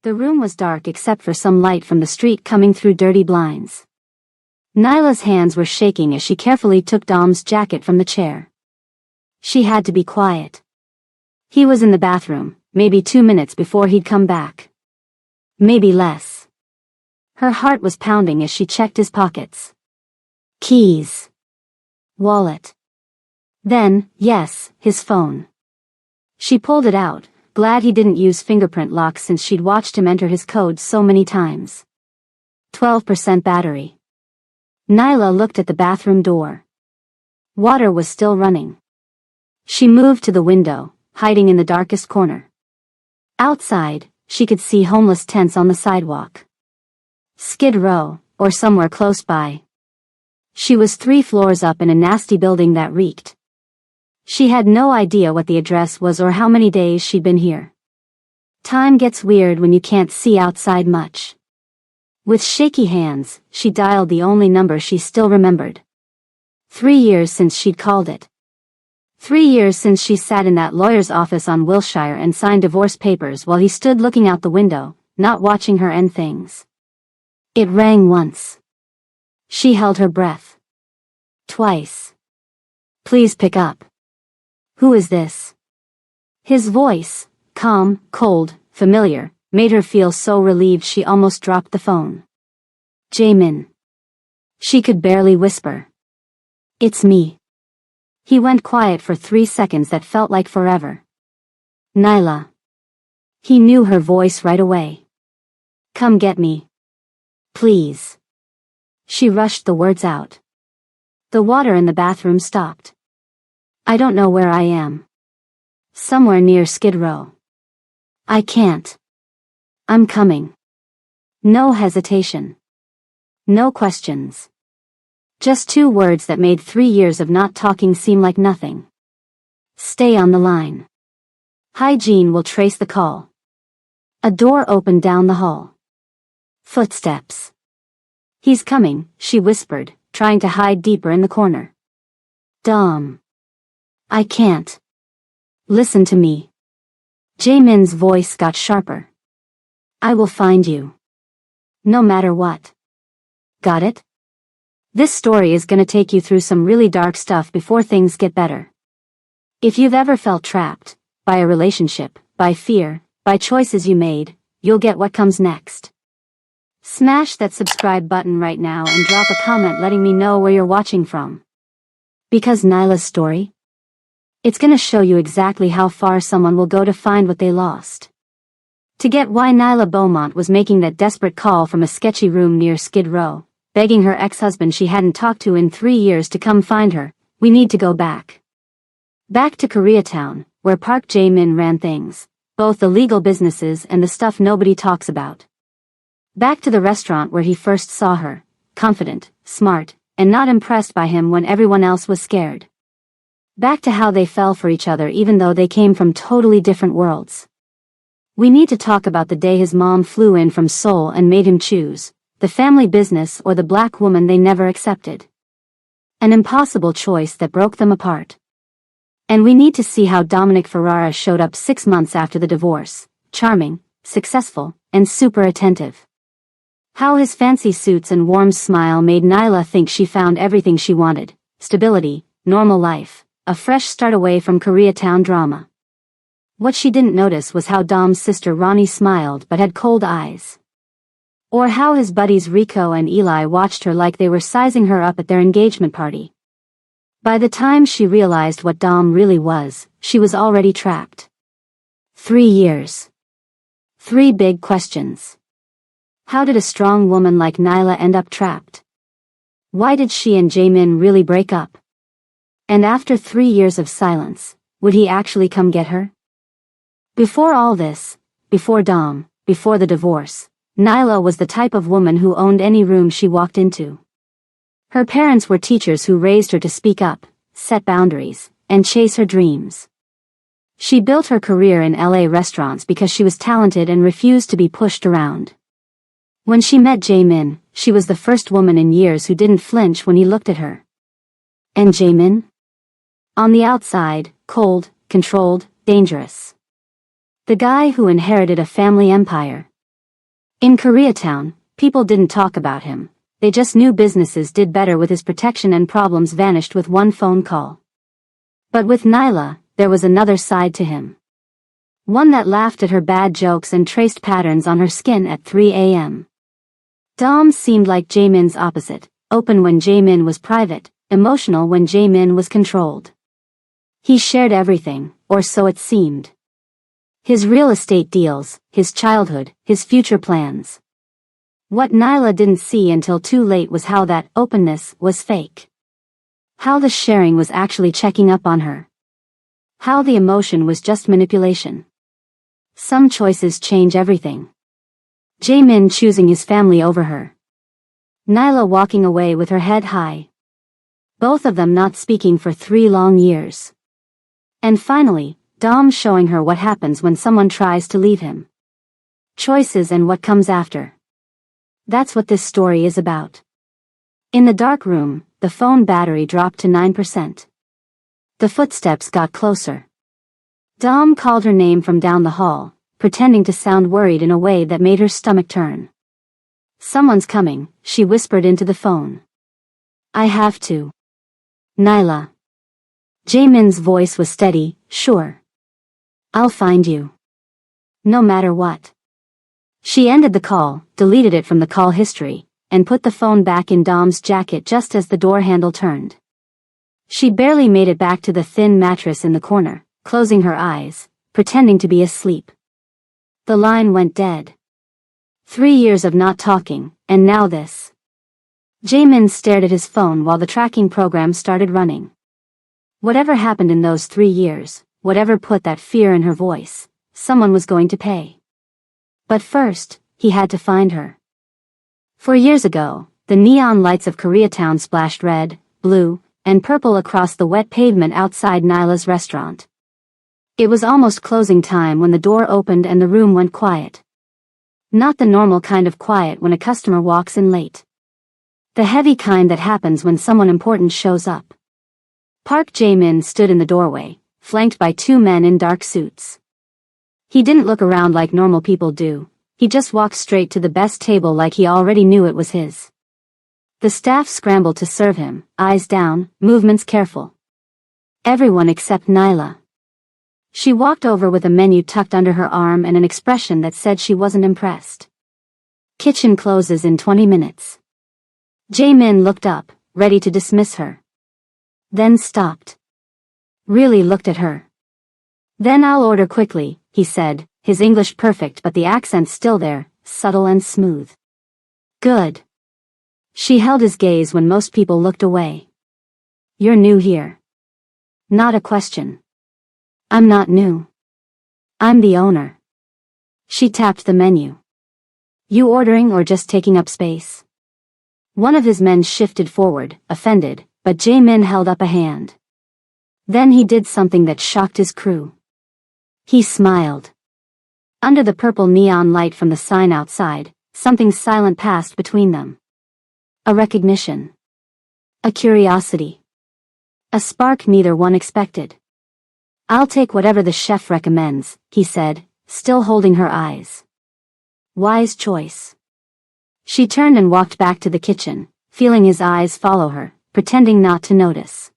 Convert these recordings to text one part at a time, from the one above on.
The room was dark except for some light from the street coming through dirty blinds. Nyla's hands were shaking as she carefully took Dom's jacket from the chair. She had to be quiet. He was in the bathroom, maybe 2 minutes before he'd come back. Maybe less. Her heart was pounding as she checked his pockets. Keys. Wallet. Then, yes, his phone. She pulled it out, glad he didn't use fingerprint locks since she'd watched him enter his code so many times. 12% battery. Nyla looked at the bathroom door. Water was still running. She moved to the window, hiding in the darkest corner. Outside, she could see homeless tents on the sidewalk. Skid Row, or somewhere close by. She was 3 floors up in a nasty building that reeked. She had no idea what the address was or how many days she'd been here. Time gets weird when you can't see outside much. With shaky hands, she dialed the only number she still remembered. 3 years since she'd called it. 3 years since she sat in that lawyer's office on Wilshire and signed divorce papers while he stood looking out the window, not watching her end things. It rang once. She held her breath. Twice. Please pick up. Who is this? His voice, calm, cold, familiar, made her feel so relieved she almost dropped the phone. Ja Min. She could barely whisper. It's me. He went quiet for 3 seconds that felt like forever. Nyla. He knew her voice right away. Come get me. Please. She rushed the words out. The water in the bathroom stopped. I don't know where I am. Somewhere near Skid Row. I can't. I'm coming. No hesitation. No questions. Just 2 words that made 3 years of not talking seem like nothing. Stay on the line. Hygiene will trace the call. A door opened down the hall. Footsteps. He's coming, she whispered, trying to hide deeper in the corner. Dom. I can't. Listen to me. Ja Min's voice got sharper. I will find you. No matter what. Got it? This story is gonna take you through some really dark stuff before things get better. If you've ever felt trapped, by a relationship, by fear, by choices you made, you'll get what comes next. Smash that subscribe button right now and drop a comment letting me know where you're watching from. Because Nyla's story? It's gonna show you exactly how far someone will go to find what they lost. To get why Nyla Beaumont was making that desperate call from a sketchy room near Skid Row, begging her ex-husband she hadn't talked to in 3 years to come find her, we need to go back. Back to Koreatown, where Park Ja Min ran things, both the legal businesses and the stuff nobody talks about. Back to the restaurant where he first saw her, confident, smart, and not impressed by him when everyone else was scared. Back to how they fell for each other even though they came from totally different worlds. We need to talk about the day his mom flew in from Seoul and made him choose, the family business or the black woman they never accepted. An impossible choice that broke them apart. And we need to see how Dominic Ferrara showed up 6 months after the divorce, charming, successful, and super attentive. How his fancy suits and warm smile made Nyla think she found everything she wanted, stability, normal life, a fresh start away from Koreatown drama. What she didn't notice was how Dom's sister Ronnie smiled but had cold eyes. Or how his buddies Rico and Eli watched her like they were sizing her up at their engagement party. By the time she realized what Dom really was, she was already trapped. 3 years. 3 big questions. How did a strong woman like Nyla end up trapped? Why did she and Ja Min really break up? And after 3 years of silence, would he actually come get her? Before all this, before Dom, before the divorce, Nyla was the type of woman who owned any room she walked into. Her parents were teachers who raised her to speak up, set boundaries, and chase her dreams. She built her career in LA restaurants because she was talented and refused to be pushed around. When she met Ja Min, she was the first woman in years who didn't flinch when he looked at her. And Ja Min? On the outside, cold, controlled, dangerous. The guy who inherited a family empire, In Koreatown, people didn't talk about him. They just knew businesses did better with his protection and problems vanished with one phone call. But with Nyla, there was another side to him. One that laughed at her bad jokes and traced patterns on her skin at 3 a.m. Dom seemed like Ja Min's opposite, open when Ja Min was private, emotional when Ja Min was controlled. He shared everything, or so it seemed. His real estate deals, his childhood, his future plans. What Nyla didn't see until too late was how that openness was fake. How the sharing was actually checking up on her. How the emotion was just manipulation. Some choices change everything. Ja Min choosing his family over her. Nyla walking away with her head high. Both of them not speaking for 3 long years. And finally, Dom showing her what happens when someone tries to leave him. Choices and what comes after. That's what this story is about. In the dark room, the phone battery dropped to 9%. The footsteps got closer. Dom called her name from down the hall, pretending to sound worried in a way that made her stomach turn. Someone's coming, she whispered into the phone. I have to. Nyla. Ja Min's voice was steady, sure. I'll find you. No matter what. She ended the call, deleted it from the call history, and put the phone back in Dom's jacket just as the door handle turned. She barely made it back to the thin mattress in the corner, closing her eyes, pretending to be asleep. The line went dead. 3 years of not talking, and now this. Ja Min stared at his phone while the tracking program started running. Whatever happened in those 3 years, whatever put that fear in her voice, someone was going to pay. But first, he had to find her. 4 years ago, the neon lights of Koreatown splashed red, blue, and purple across the wet pavement outside Nyla's restaurant. It was almost closing time when the door opened and the room went quiet. Not the normal kind of quiet when a customer walks in late. The heavy kind that happens when someone important shows up. Park Ja Min stood in the doorway, flanked by 2 men in dark suits. He didn't look around like normal people do, he just walked straight to the best table like he already knew it was his. The staff scrambled to serve him, eyes down, movements careful. Everyone except Nyla. She walked over with a menu tucked under her arm and an expression that said she wasn't impressed. Kitchen closes in 20 minutes. Ja Min looked up, ready to dismiss her. Then stopped. Really looked at her. Then I'll order quickly, he said, his English perfect but the accent still there, subtle and smooth. Good. She held his gaze when most people looked away. You're new here. Not a question. I'm not new. I'm the owner. She tapped the menu. You ordering or just taking up space? One of his men shifted forward, offended, but Ja Min held up a hand. Then he did something that shocked his crew. He smiled. Under the purple neon light from the sign outside, something silent passed between them. A recognition. A curiosity. A spark neither one expected. I'll take whatever the chef recommends, he said, still holding her eyes. Wise choice. She turned and walked back to the kitchen, feeling his eyes follow her, pretending not to notice.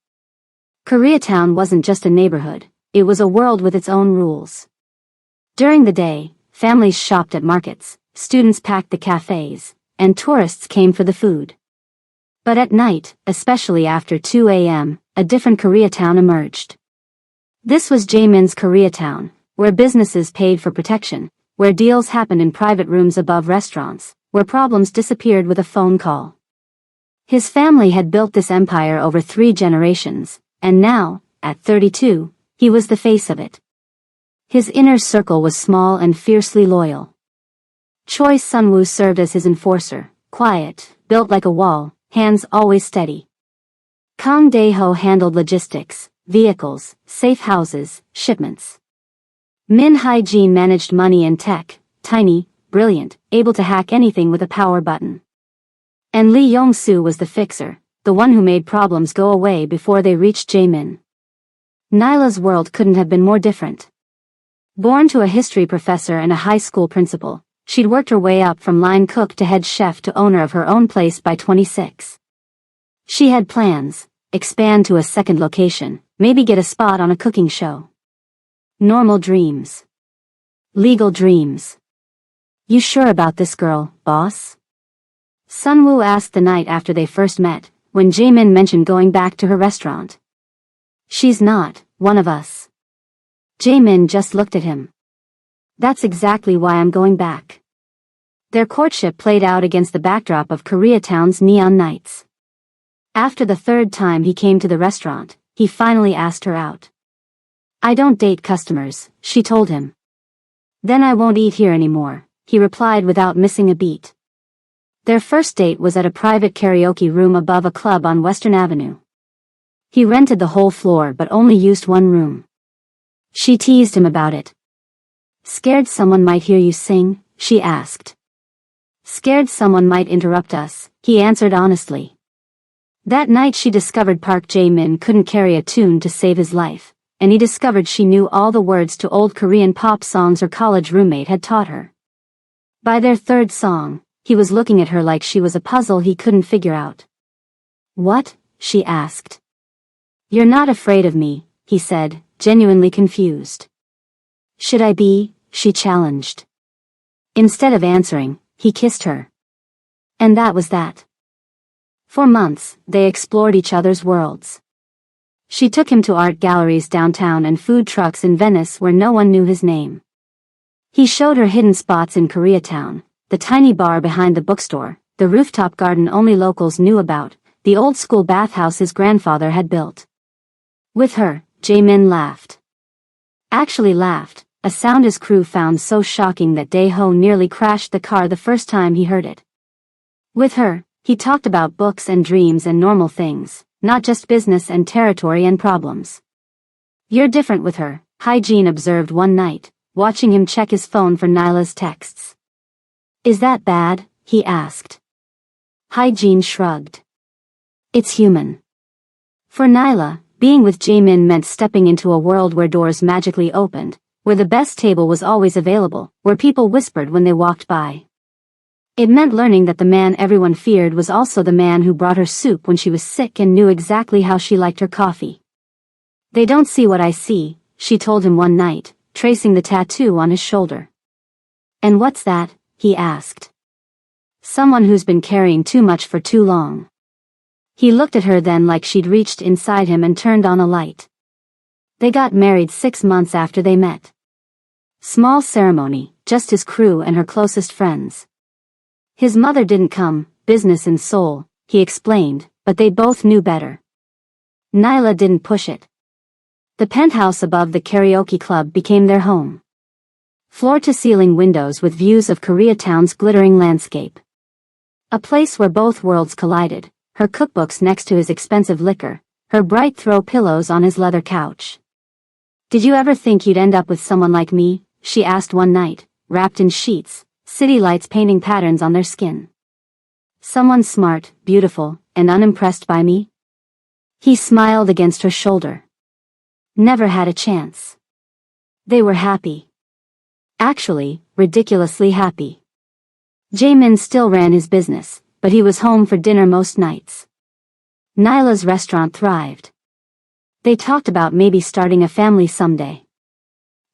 Koreatown wasn't just a neighborhood, it was a world with its own rules. During the day, families shopped at markets, students packed the cafes, and tourists came for the food. But at night, especially after 2 a.m., a different Koreatown emerged. This was Ja Min's Koreatown, where businesses paid for protection, where deals happened in private rooms above restaurants, where problems disappeared with a phone call. His family had built this empire over 3 generations, and now, at 32, he was the face of it. His inner circle was small and fiercely loyal. Choi Sun-woo served as his enforcer, quiet, built like a wall, hands always steady. Kang Dae-ho handled logistics, vehicles, safe houses, shipments. Min Hye-jin managed money and tech, tiny, brilliant, able to hack anything with a power button. And Lee Yong-soo was the fixer, the one who made problems go away before they reached Ja Min. Nyla's world couldn't have been more different. Born to a history professor and a high school principal, She'd worked her way up from line cook to head chef to owner of her own place by 26. She had plans: expand to a second location, maybe get a spot on a cooking show. Normal dreams. Legal dreams. "You sure about this girl, boss?" Sun-woo asked the night after they first met, when Ja Min mentioned going back to her restaurant. "She's not one of us." Ja Min just looked at him. "That's exactly why I'm going back." Their courtship played out against the backdrop of Koreatown's neon nights. After the third time he came to the restaurant, he finally asked her out. "I don't date customers," she told him. "Then I won't eat here anymore," he replied without missing a beat. Their first date was at a private karaoke room above a club on Western Avenue. He rented the whole floor but only used one room. She teased him about it. "Scared someone might hear you sing?" she asked. "Scared someone might interrupt us," he answered honestly. That night she discovered Park Jae-min couldn't carry a tune to save his life, and he discovered she knew all the words to old Korean pop songs her college roommate had taught her. By their third song, he was looking at her like she was a puzzle he couldn't figure out. "What?" she asked. "You're not afraid of me," he said, genuinely confused. "Should I be?" she challenged. Instead of answering, he kissed her. And that was that. For months, they explored each other's worlds. She took him to art galleries downtown and food trucks in Venice where no one knew his name. He showed her hidden spots in Koreatown, the tiny bar behind the bookstore, the rooftop garden only locals knew about, the old-school bathhouse his grandfather had built. With her, Jae-min laughed. Actually laughed, a sound his crew found so shocking that Dae-ho nearly crashed the car the first time he heard it. With her, he talked about books and dreams and normal things, not just business and territory and problems. "You're different with her," Hyejin observed one night, watching him check his phone for Nyla's texts. "Is that bad?" he asked. Hyejin shrugged. "It's human." For Nyla, being with Jae-min meant stepping into a world where doors magically opened, where the best table was always available, where people whispered when they walked by. It meant learning that the man everyone feared was also the man who brought her soup when she was sick and knew exactly how she liked her coffee. "They don't see what I see," she told him one night, tracing the tattoo on his shoulder. "And what's that?" he asked. "Someone who's been carrying too much for too long." He looked at her then like she'd reached inside him and turned on a light. They got married 6 months after they met. Small ceremony, just his crew and her closest friends. His mother didn't come, business in Seoul, he explained, but they both knew better. Nyla didn't push it. The penthouse above the karaoke club became their home. Floor-to-ceiling windows with views of Koreatown's glittering landscape. A place where both worlds collided, her cookbooks next to his expensive liquor, her bright throw pillows on his leather couch. "Did you ever think you'd end up with someone like me?" she asked one night, wrapped in sheets, city lights painting patterns on their skin. "Someone smart, beautiful, and unimpressed by me?" He smiled against her shoulder. "Never had a chance." They were happy. Actually, ridiculously happy. Jae-min still ran his business, but he was home for dinner most nights. Nyla's restaurant thrived. They talked about maybe starting a family someday.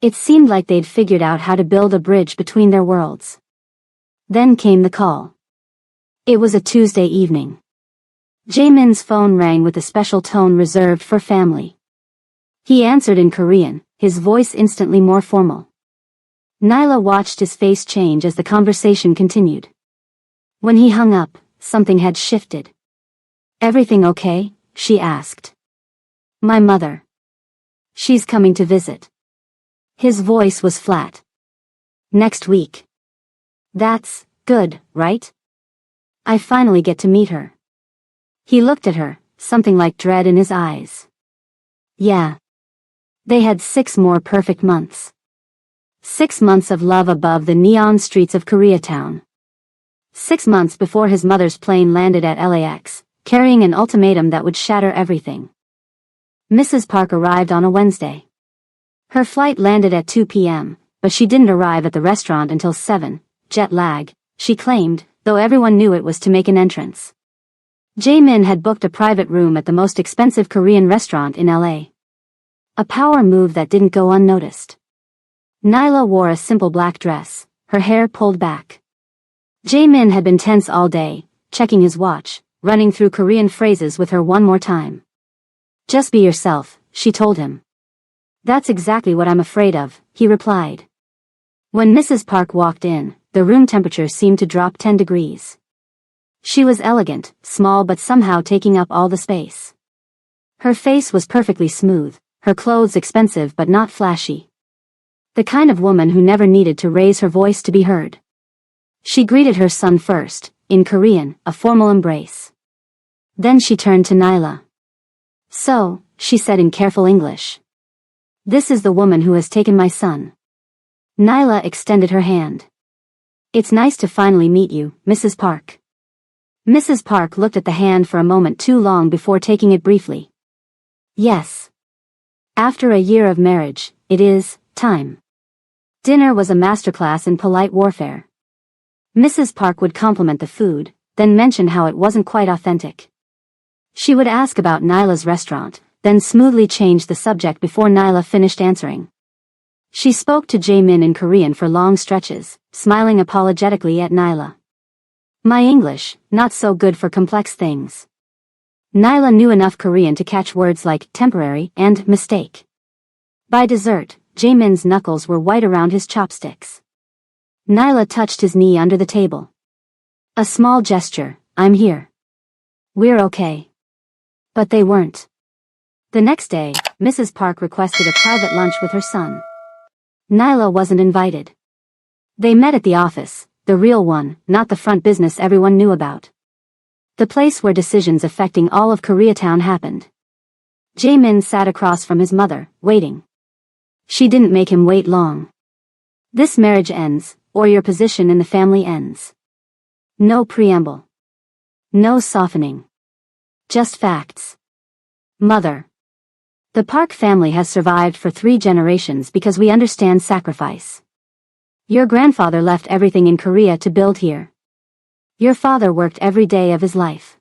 It seemed like they'd figured out how to build a bridge between their worlds. Then came the call. It was a Tuesday evening. Jae-min's phone rang with a special tone reserved for family. He answered in Korean, his voice instantly more formal. Nyla watched his face change as the conversation continued. When he hung up, something had shifted. "Everything okay?" she asked. "My mother. She's coming to visit." His voice was flat. "Next week." "That's good, right? I finally get to meet her." He looked at her, something like dread in his eyes. "Yeah." They had 6 more perfect months. 6 months of love above the neon streets of Koreatown. 6 months before his mother's plane landed at LAX, carrying an ultimatum that would shatter everything. Mrs. Park arrived on a Wednesday. Her flight landed at 2 p.m., but she didn't arrive at the restaurant until 7, jet lag, she claimed, though everyone knew it was to make an entrance. Ja Min had booked a private room at the most expensive Korean restaurant in LA. A power move that didn't go unnoticed. Nyla wore a simple black dress, her hair pulled back. Ja Min had been tense all day, checking his watch, running through Korean phrases with her one more time. Just be yourself, she told him. That's exactly what I'm afraid of, he replied. When Mrs. Park walked in, the room temperature seemed to drop 10 degrees. She was elegant, small but somehow taking up all the space. Her face was perfectly smooth, her clothes expensive but not flashy. The kind of woman who never needed to raise her voice to be heard. She greeted her son first, in Korean, a formal embrace. Then she turned to Nyla. So, she said in careful English. This is the woman who has taken my son. Nyla extended her hand. It's nice to finally meet you, Mrs. Park. Mrs. Park looked at the hand for a moment too long before taking it briefly. Yes. After a year of marriage, it is time. Dinner was a masterclass in polite warfare. Mrs. Park would compliment the food, then mention how it wasn't quite authentic. She would ask about Nyla's restaurant, then smoothly change the subject before Nyla finished answering. She spoke to Ja Min in Korean for long stretches, smiling apologetically at Nyla. My English, not so good for complex things. Nyla knew enough Korean to catch words like temporary and mistake. By dessert, Ja Min's knuckles were white around his chopsticks. Nyla touched his knee under the table. A small gesture, I'm here. We're okay. But they weren't. The next day, Mrs. Park requested a private lunch with her son. Nyla wasn't invited. They met at the office, the real one, not the front business everyone knew about. The place where decisions affecting all of Koreatown happened. Ja Min sat across from his mother, waiting. She didn't make him wait long. This marriage ends, or your position in the family ends. No preamble. No softening. Just facts. Mother. The Park family has survived for 3 generations because we understand sacrifice. Your grandfather left everything in Korea to build here. Your father worked every day of his life.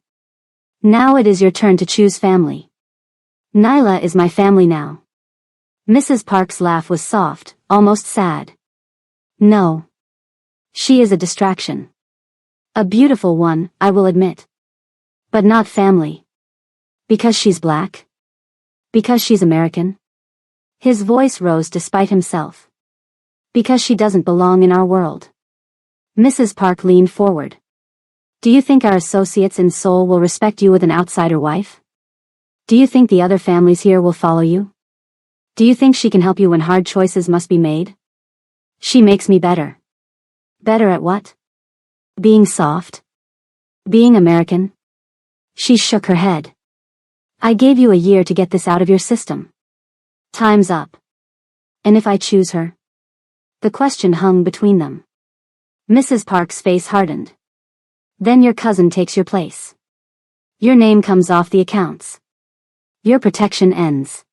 Now it is your turn to choose family. Nyla is my family now. Mrs. Park's laugh was soft, almost sad. No. She is a distraction. A beautiful one, I will admit. But not family. Because she's black? Because she's American? His voice rose despite himself. Because she doesn't belong in our world. Mrs. Park leaned forward. Do you think our associates in Seoul will respect you with an outsider wife? Do you think the other families here will follow you? Do you think she can help you when hard choices must be made? She makes me better. Better at what? Being soft? Being American? She shook her head. I gave you a year to get this out of your system. Time's up. And if I choose her? The question hung between them. Mrs. Park's face hardened. Then your cousin takes your place. Your name comes off the accounts. Your protection ends.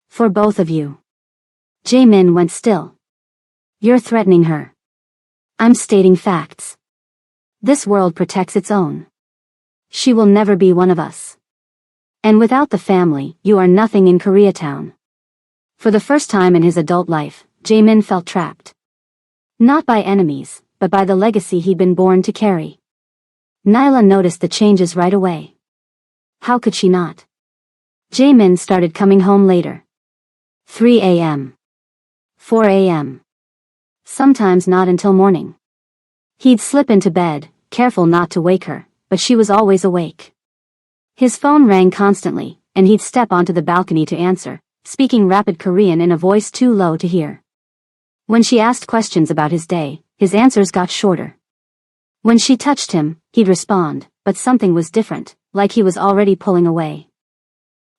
For both of you. Ja Min went still. You're threatening her. I'm stating facts. This world protects its own. She will never be one of us. And without the family, you are nothing in Koreatown. For the first time in his adult life, Ja Min felt trapped. Not by enemies, but by the legacy he'd been born to carry. Nyla noticed the changes right away. How could she not? Ja Min started coming home later. 3 a.m. 4 a.m. Sometimes not until morning. He'd slip into bed, careful not to wake her, but she was always awake. His phone rang constantly, and he'd step onto the balcony to answer, speaking rapid Korean in a voice too low to hear. When she asked questions about his day, his answers got shorter. When she touched him, he'd respond, but something was different, like he was already pulling away.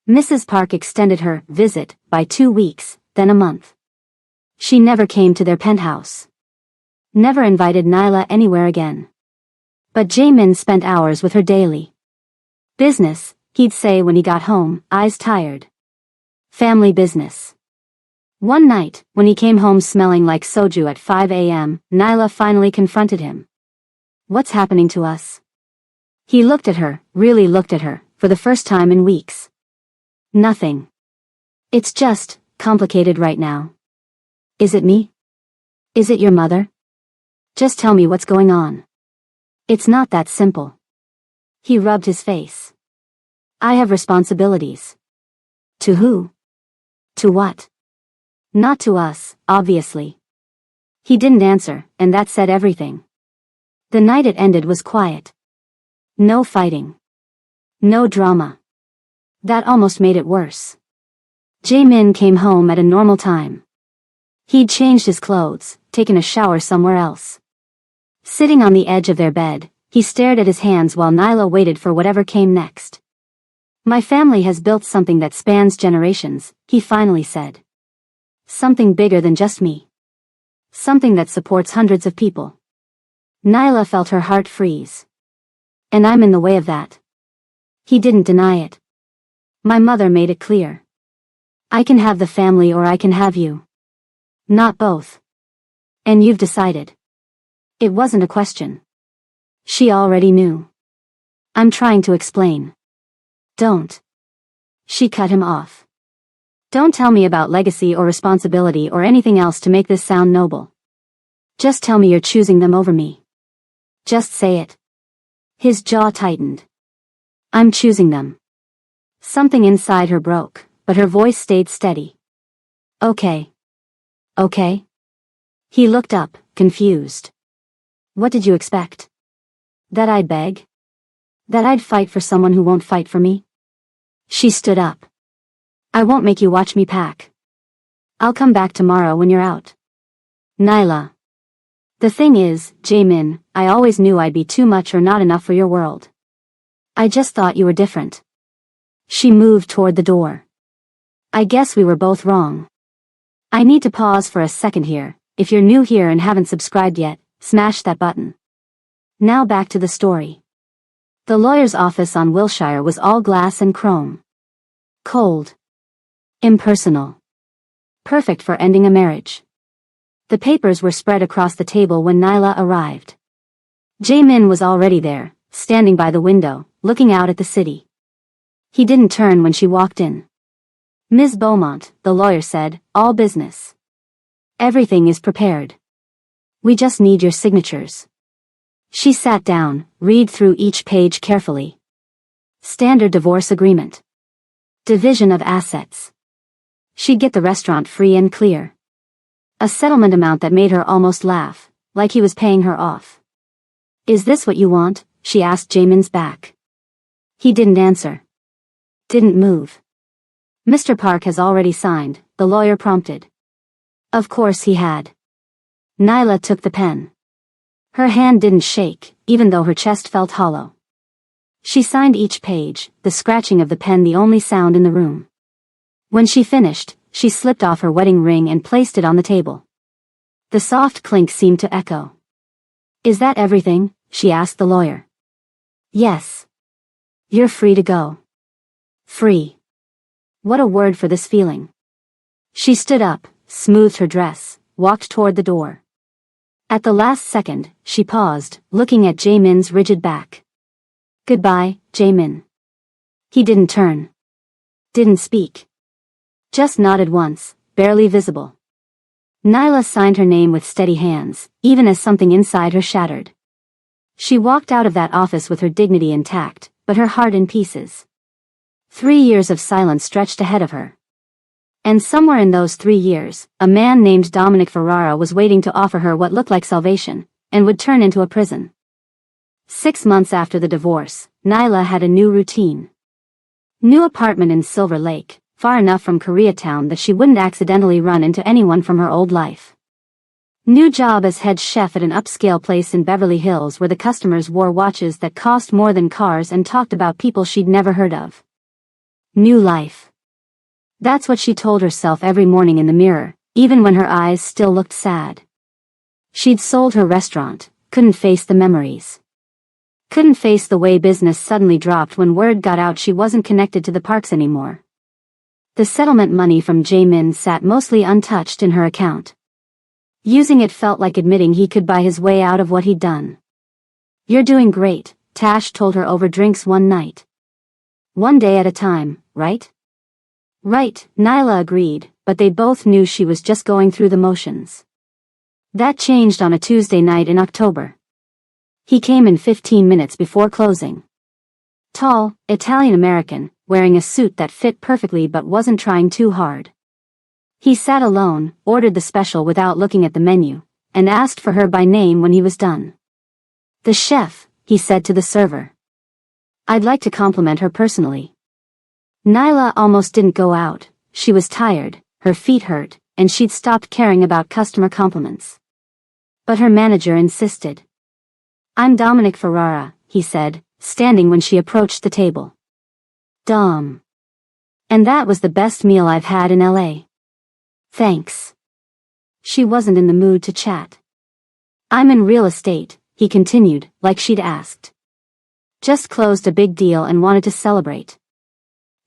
Mrs. Park extended her visit by 2 weeks, then a month. She never came to their penthouse. Never invited Nyla anywhere again. But Ja Min spent hours with her daily. Business, he'd say when he got home, eyes tired. Family business. One night, when he came home smelling like soju at 5 a.m., Nyla finally confronted him. What's happening to us? He looked at her, really looked at her, for the first time in weeks. Nothing. It's just complicated right now. Is it me? Is it your mother? Just tell me what's going on. It's not that simple. He rubbed his face. I have responsibilities. To who? To what? Not to us, obviously. He didn't answer, and that said everything. The night it ended was quiet. No fighting. No drama. That almost made it worse. Ja Min came home at a normal time. He'd changed his clothes, taken a shower somewhere else. Sitting on the edge of their bed, he stared at his hands while Nyla waited for whatever came next. My family has built something that spans generations, he finally said. Something bigger than just me. Something that supports hundreds of people. Nyla felt her heart freeze. And I'm in the way of that. He didn't deny it. My mother made it clear. I can have the family or I can have you. Not both. And you've decided. It wasn't a question. She already knew. I'm trying to explain. Don't. She cut him off. Don't tell me about legacy or responsibility or anything else to make this sound noble. Just tell me you're choosing them over me. Just say it. His jaw tightened. I'm choosing them. Something inside her broke, but her voice stayed steady. Okay. Okay? He looked up, confused. What did you expect? That I'd beg? That I'd fight for someone who won't fight for me? She stood up. I won't make you watch me pack. I'll come back tomorrow when you're out. Nyla. The thing is, Ja Min, I always knew I'd be too much or not enough for your world. I just thought you were different. She moved toward the door. I guess we were both wrong. I need to pause for a second here. If you're new here and haven't subscribed yet, smash that button. Now back to the story. The lawyer's office on Wilshire was all glass and chrome. Cold. Impersonal. Perfect for ending a marriage. The papers were spread across the table when Nyla arrived. Ja Min was already there, standing by the window, looking out at the city. He didn't turn when she walked in. Ms. Beaumont, the lawyer said, all business. Everything is prepared. We just need your signatures. She sat down, read through each page carefully. Standard divorce agreement. Division of assets. She'd get the restaurant free and clear. A settlement amount that made her almost laugh, like he was paying her off. Is this what you want? She asked Ja Min's back. He didn't answer. Didn't move. Mr. Park has already signed, the lawyer prompted. Of course he had. Nyla took the pen. Her hand didn't shake, even though her chest felt hollow. She signed each page, the scratching of the pen the only sound in the room. When she finished, she slipped off her wedding ring and placed it on the table. The soft clink seemed to echo. Is that everything? She asked the lawyer. Yes. You're free to go. Free. What a word for this feeling. She stood up, smoothed her dress, walked toward the door. At the last second, she paused, looking at Ja Min's rigid back. Goodbye, Ja Min. He didn't turn. Didn't speak. Just nodded once, barely visible. Nyla signed her name with steady hands, even as something inside her shattered. She walked out of that office with her dignity intact, but her heart in pieces. 3 years of silence stretched ahead of her. And somewhere in those 3 years, a man named Dominic Ferrara was waiting to offer her what looked like salvation, and would turn into a prison. 6 months after the divorce, Nyla had a new routine. New apartment in Silver Lake, far enough from Koreatown that she wouldn't accidentally run into anyone from her old life. New job as head chef at an upscale place in Beverly Hills where the customers wore watches that cost more than cars and talked about people she'd never heard of. New life. That's what she told herself every morning in the mirror, even when her eyes still looked sad. She'd sold her restaurant, couldn't face the memories. Couldn't face the way business suddenly dropped when word got out she wasn't connected to the Parks anymore. The settlement money from Ja Min sat mostly untouched in her account. Using it felt like admitting he could buy his way out of what he'd done. "You're doing great," Tash told her over drinks one night. "One day at a time, right?" "Right," Nyla agreed, but they both knew she was just going through the motions. That changed on a Tuesday night in October. He came in 15 minutes before closing. Tall, Italian-American, wearing a suit that fit perfectly but wasn't trying too hard. He sat alone, ordered the special without looking at the menu, and asked for her by name when he was done. "The chef," he said to the server. "I'd like to compliment her personally." Nyla almost didn't go out. She was tired, her feet hurt, and she'd stopped caring about customer compliments. But her manager insisted. "I'm Dominic Ferrara," he said, standing when she approached the table. "Dom. And that was the best meal I've had in LA. Thanks." She wasn't in the mood to chat. "I'm in real estate," he continued, like she'd asked. "Just closed a big deal and wanted to celebrate.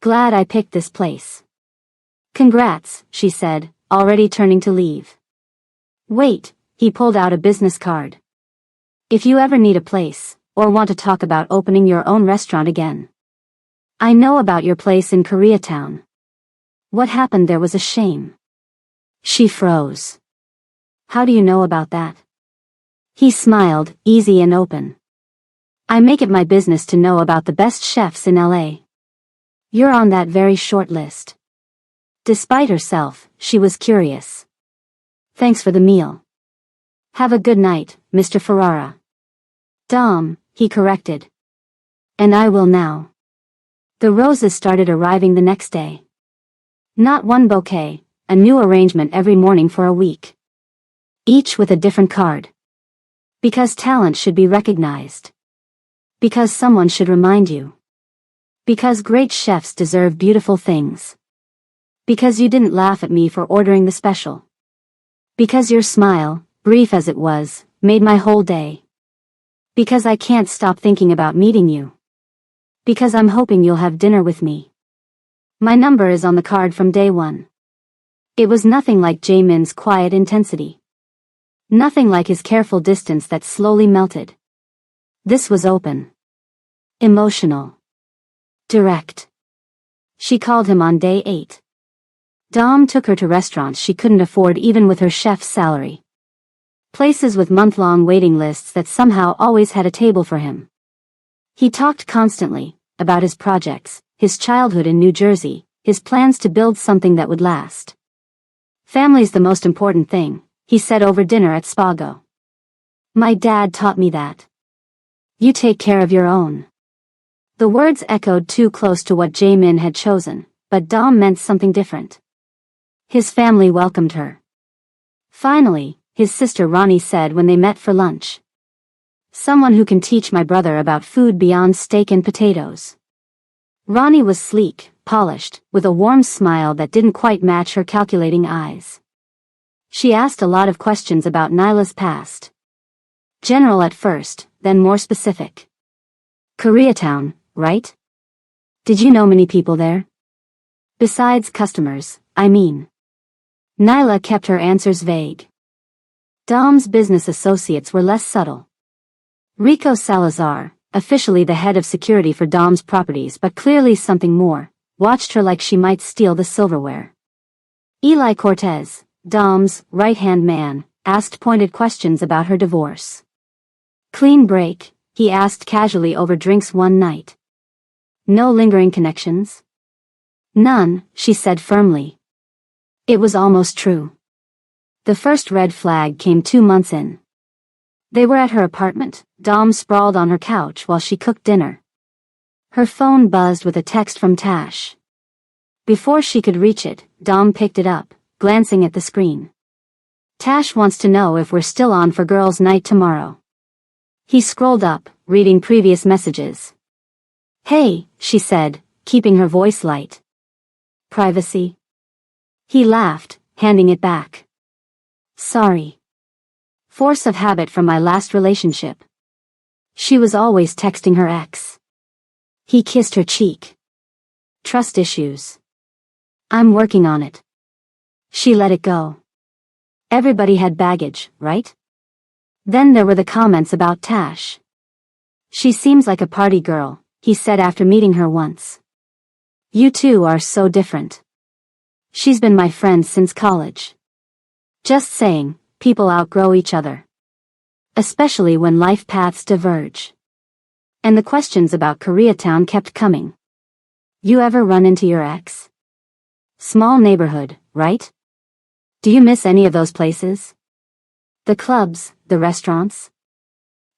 Glad I picked this place." "Congrats," she said, already turning to leave. "Wait," he pulled out a business card. "If you ever need a place, or want to talk about opening your own restaurant again. I know about your place in Koreatown. What happened there was a shame." She froze. "How do you know about that?" He smiled, easy and open. "I make it my business to know about the best chefs in LA. You're on that very short list." Despite herself, she was curious. "Thanks for the meal." "Have a good night, Mr. Ferrara." "Dom," he corrected. "And I will now." The roses started arriving the next day. Not one bouquet, a new arrangement every morning for a week. Each with a different card. Because talent should be recognized. Because someone should remind you. Because great chefs deserve beautiful things. Because you didn't laugh at me for ordering the special. Because your smile, brief as it was, made my whole day. Because I can't stop thinking about meeting you. Because I'm hoping you'll have dinner with me. My number is on the card from day one. It was nothing like Ja Min's quiet intensity. Nothing like his careful distance that slowly melted. This was open. Emotional. Direct. She called him on day 8. Dom took her to restaurants she couldn't afford even with her chef's salary. Places with month-long waiting lists that somehow always had a table for him. He talked constantly, about his projects, his childhood in New Jersey, his plans to build something that would last. "Family's the most important thing," he said over dinner at Spago. "My dad taught me that. You take care of your own." The words echoed too close to what Ja Min had chosen, but Dom meant something different. His family welcomed her. Finally, his sister Ronnie said when they met for lunch. "Someone who can teach my brother about food beyond steak and potatoes." Ronnie was sleek, polished, with a warm smile that didn't quite match her calculating eyes. She asked a lot of questions about Nyla's past. General at first, then more specific. "Koreatown, right? Did you know many people there? Besides customers, I mean." Nyla kept her answers vague. Dom's business associates were less subtle. Rico Salazar, officially the head of security for Dom's properties but clearly something more, watched her like she might steal the silverware. Eli Cortez, Dom's right-hand man, asked pointed questions about her divorce. "Clean break?" he asked casually over drinks one night. "No lingering connections?" "None," she said firmly. It was almost true. The first red flag came 2 months in. They were at her apartment, Dom sprawled on her couch while she cooked dinner. Her phone buzzed with a text from Tash. Before she could reach it, Dom picked it up, glancing at the screen. "Tash wants to know if we're still on for girls' night tomorrow." He scrolled up, reading previous messages. "Hey," she said, keeping her voice light. "Privacy?" He laughed, handing it back. "Sorry. Force of habit from my last relationship." She was always texting her ex. He kissed her cheek. "Trust issues." I'm working on it. She let it go. Everybody had baggage, right? Then there were the comments about Tash. She seems like a party girl, he said after meeting her once. You two are so different. She's been my friend since college. Just saying, people outgrow each other. Especially when life paths diverge. And the questions about Koreatown kept coming. You ever run into your ex? Small neighborhood, right? Do you miss any of those places? The clubs, the restaurants?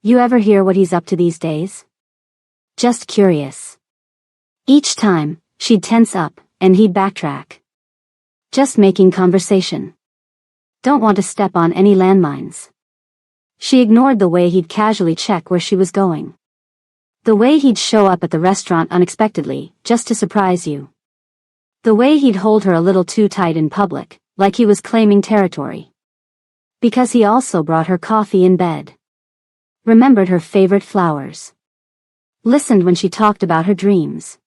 You ever hear what he's up to these days? Just curious. Each time, she'd tense up, and he'd backtrack. Just making conversation. Don't want to step on any landmines. She ignored the way he'd casually check where she was going. The way he'd show up at the restaurant unexpectedly, just to surprise you. The way he'd hold her a little too tight in public, like he was claiming territory. Because he also brought her coffee in bed. Remembered her favorite flowers. Listened when she talked about her dreams.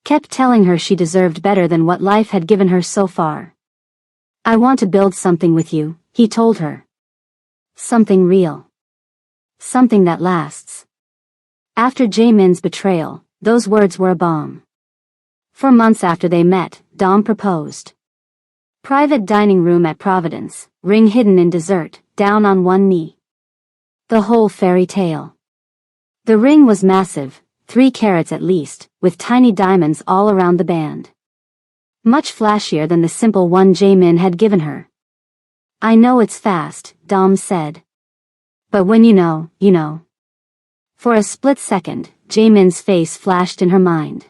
Kept telling her she deserved better than what life had given her so far. I want to build something with you, he told her. Something real. Something that lasts. After Ja Min's betrayal, those words were a bomb. 4 months after they met, Dom proposed. Private dining room at Providence, ring hidden in dessert, down on one knee. The whole fairy tale. The ring was massive, 3 carats at least, with tiny diamonds all around the band. Much flashier than the simple one Ja Min had given her. I know it's fast, Dom said. But when you know, you know. For a split second, Ja Min's face flashed in her mind.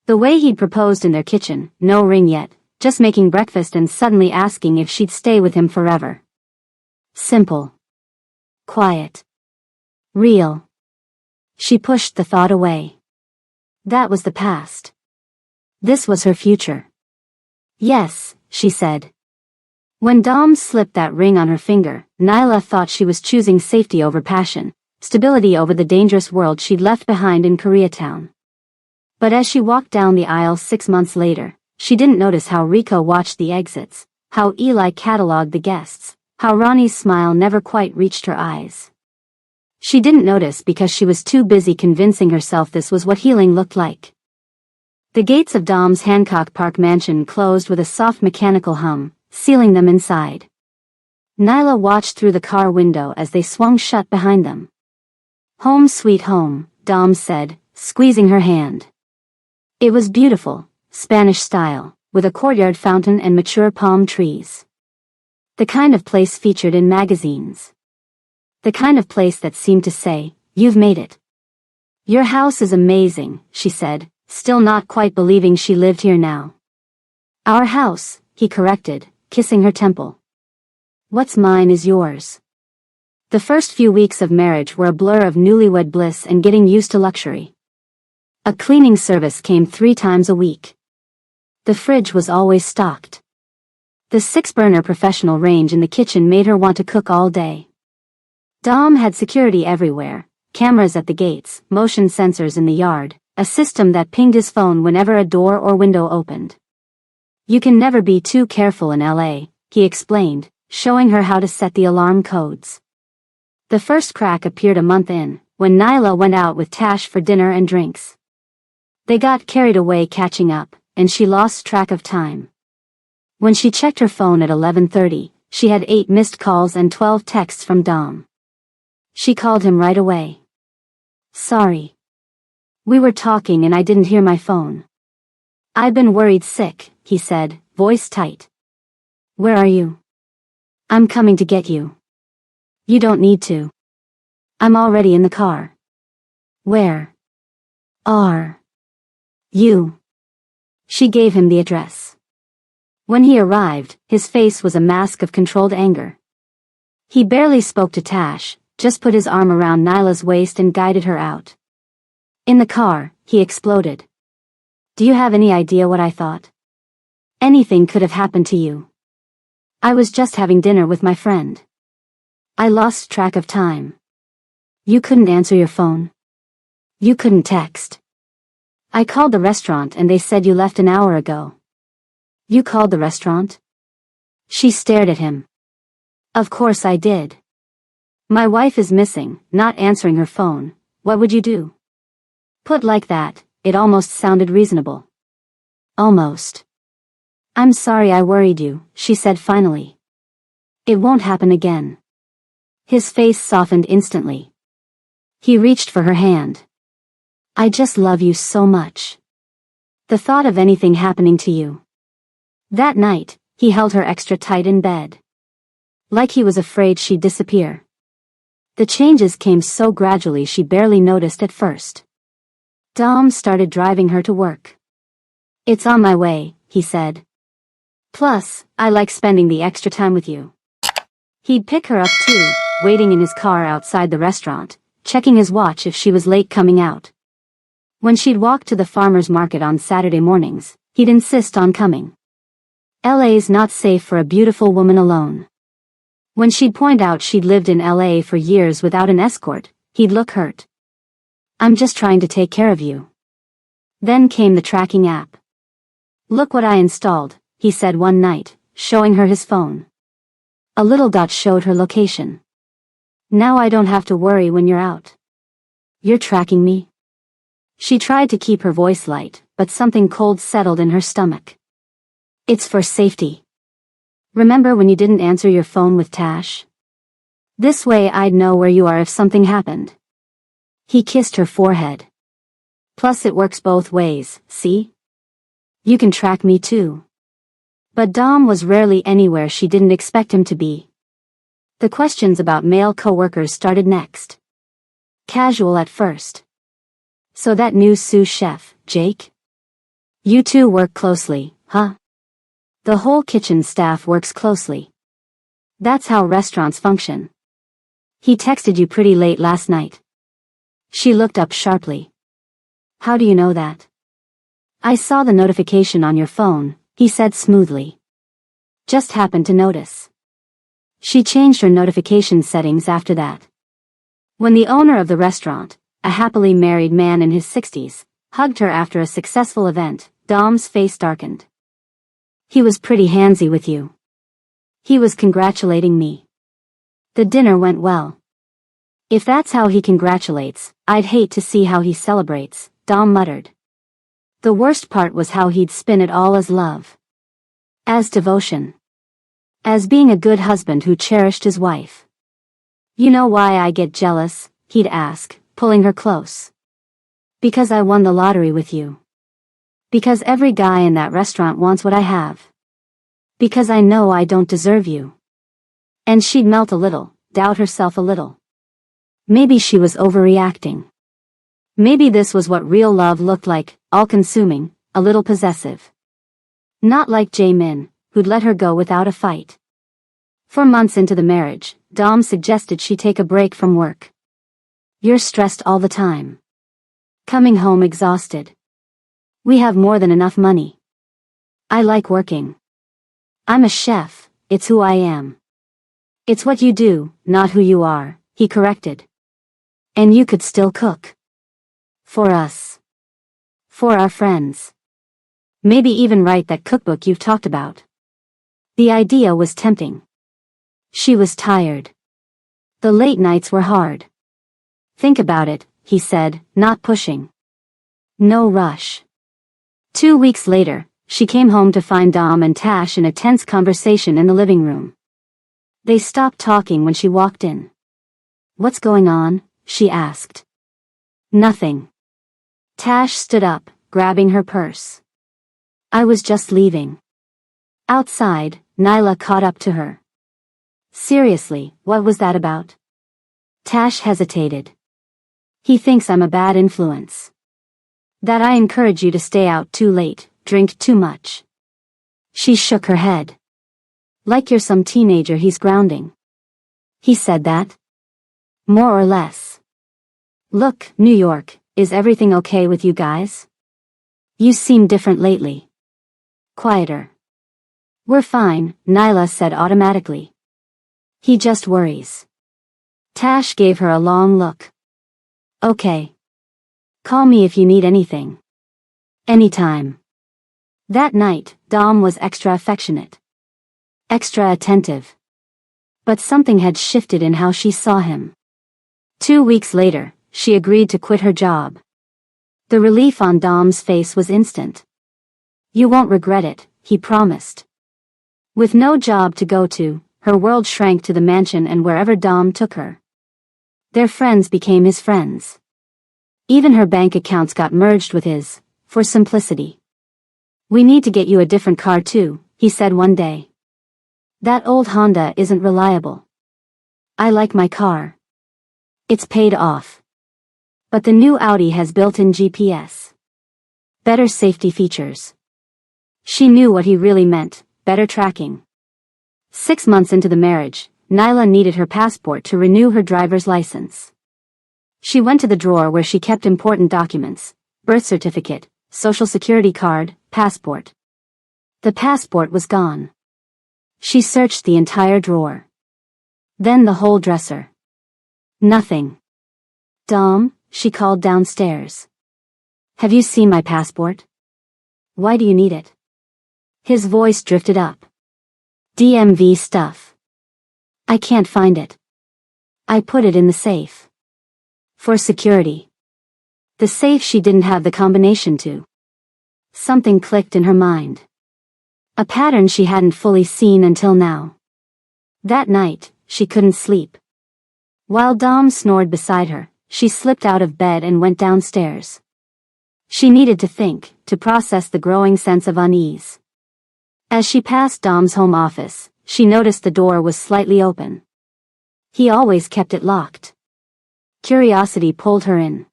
The way he'd proposed in their kitchen, no ring yet, just making breakfast and suddenly asking if she'd stay with him forever. Simple. Quiet. Real. She pushed the thought away. That was the past. This was her future. Yes, she said. When Dom slipped that ring on her finger, Nyla thought she was choosing safety over passion, stability over the dangerous world she'd left behind in Koreatown. But as she walked down the aisle 6 months later, she didn't notice how Rico watched the exits, how Eli cataloged the guests, how Ronnie's smile never quite reached her eyes. She didn't notice because she was too busy convincing herself this was what healing looked like. The gates of Dom's Hancock Park mansion closed with a soft mechanical hum, sealing them inside. Nyla watched through the car window as they swung shut behind them. Home sweet home, Dom said, squeezing her hand. It was beautiful, Spanish style, with a courtyard fountain and mature palm trees. The kind of place featured in magazines. The kind of place that seemed to say, you've made it. Your house is amazing, she said, still not quite believing she lived here now. Our house, he corrected, kissing her temple. What's mine is yours. The first few weeks of marriage were a blur of newlywed bliss and getting used to luxury. A cleaning service came 3 times a week. The fridge was always stocked. The 6-burner professional range in the kitchen made her want to cook all day. Dom had security everywhere, cameras at the gates, motion sensors in the yard, a system that pinged his phone whenever a door or window opened. You can never be too careful in LA, he explained, showing her how to set the alarm codes. The first crack appeared a month in, when Nyla went out with Tash for dinner and drinks. They got carried away catching up, and she lost track of time. When she checked her phone at 11:30, she had 8 missed calls and 12 texts from Dom. She called him right away. Sorry. We were talking and I didn't hear my phone. I've been worried sick, he said, voice tight. Where are you? I'm coming to get you. You don't need to. I'm already in the car. Where are you? She gave him the address. When he arrived, his face was a mask of controlled anger. He barely spoke to Tash, just put his arm around Nyla's waist and guided her out. In the car, he exploded. Do you have any idea what I thought? Anything could have happened to you. I was just having dinner with my friend. I lost track of time. You couldn't answer your phone. You couldn't text. I called the restaurant and they said you left an hour ago. You called the restaurant? She stared at him. Of course I did. My wife is missing, not answering her phone. What would you do? Put like that, it almost sounded reasonable. Almost. I'm sorry I worried you, she said finally. It won't happen again. His face softened instantly. He reached for her hand. I just love you so much. The thought of anything happening to you. That night, he held her extra tight in bed. Like he was afraid she'd disappear. The changes came so gradually she barely noticed at first. Dom started driving her to work. It's on my way, he said. Plus, I like spending the extra time with you. He'd pick her up too, waiting in his car outside the restaurant, checking his watch if she was late coming out. When she'd walk to the farmer's market on Saturday mornings, he'd insist on coming. LA's not safe for a beautiful woman alone. When she'd point out she'd lived in LA for years without an escort, he'd look hurt. I'm just trying to take care of you. Then came the tracking app. Look what I installed, he said one night, showing her his phone. A little dot showed her location. Now I don't have to worry when you're out. You're tracking me? She tried to keep her voice light, but something cold settled in her stomach. It's for safety. Remember when you didn't answer your phone with Tash? This way I'd know where you are if something happened. He kissed her forehead. Plus it works both ways, see? You can track me too. But Dom was rarely anywhere she didn't expect him to be. The questions about male coworkers started next. Casual at first. So that new sous chef, Jake? You two work closely, huh? The whole kitchen staff works closely. That's how restaurants function. He texted you pretty late last night. She looked up sharply. How do you know that? I saw the notification on your phone, he said smoothly. Just happened to notice. She changed her notification settings after that. When the owner of the restaurant, a happily married man in his 60s, hugged her after a successful event, Dom's face darkened. He was pretty handsy with you. He was congratulating me. The dinner went well. If that's how he congratulates, I'd hate to see how he celebrates, Dom muttered. The worst part was how he'd spin it all as love. As devotion. As being a good husband who cherished his wife. You know why I get jealous, he'd ask, pulling her close. Because I won the lottery with you. Because every guy in that restaurant wants what I have. Because I know I don't deserve you. And she'd melt a little, doubt herself a little. Maybe she was overreacting. Maybe this was what real love looked like, all-consuming, a little possessive. Not like Ja Min, who'd let her go without a fight. 4 months into the marriage, Dom suggested she take a break from work. You're stressed all the time. Coming home exhausted. We have more than enough money. I like working. I'm a chef, it's who I am. It's what you do, not who you are, he corrected. And you could still cook. For us. For our friends. Maybe even write that cookbook you've talked about. The idea was tempting. She was tired. The late nights were hard. Think about it, he said, not pushing. No rush. 2 weeks later, she came home to find Dom and Tash in a tense conversation in the living room. They stopped talking when she walked in. What's going on? She asked. Nothing. Tash stood up, grabbing her purse. I was just leaving. Outside, Nyla caught up to her. Seriously, what was that about? Tash hesitated. He thinks I'm a bad influence. That I encourage you to stay out too late, drink too much. She shook her head. Like you're some teenager he's grounding. He said that? More or less. Look, New York, is everything okay with you guys? You seem different lately. Quieter. We're fine, Nyla said automatically. He just worries. Tash gave her a long look. Okay. Call me if you need anything. Anytime. That night, Dom was extra affectionate. Extra attentive. But something had shifted in how she saw him. 2 weeks later, she agreed to quit her job. The relief on Dom's face was instant. "You won't regret it," he promised. With no job to go to, her world shrank to the mansion and wherever Dom took her. Their friends became his friends. Even her bank accounts got merged with his, for simplicity. "We need to get you a different car too," he said one day. "That old Honda isn't reliable. I like my car. It's paid off. But the new Audi has built-in GPS. Better safety features." She knew what he really meant, better tracking. 6 months into the marriage, Nyla needed her passport to renew her driver's license. She went to the drawer where she kept important documents: birth certificate, social security card, passport. The passport was gone. She searched the entire drawer. Then the whole dresser. Nothing. "Dom," she called downstairs. "Have you seen my passport? Why do you need it?" His voice drifted up. "DMV stuff. I can't find it. I put it in the safe. For security." The safe she didn't have the combination to. Something clicked in her mind. A pattern she hadn't fully seen until now. That night, she couldn't sleep. While Dom snored beside her, she slipped out of bed and went downstairs. She needed to think, to process the growing sense of unease. As she passed Dom's home office, she noticed the door was slightly open. He always kept it locked. Curiosity pulled her in.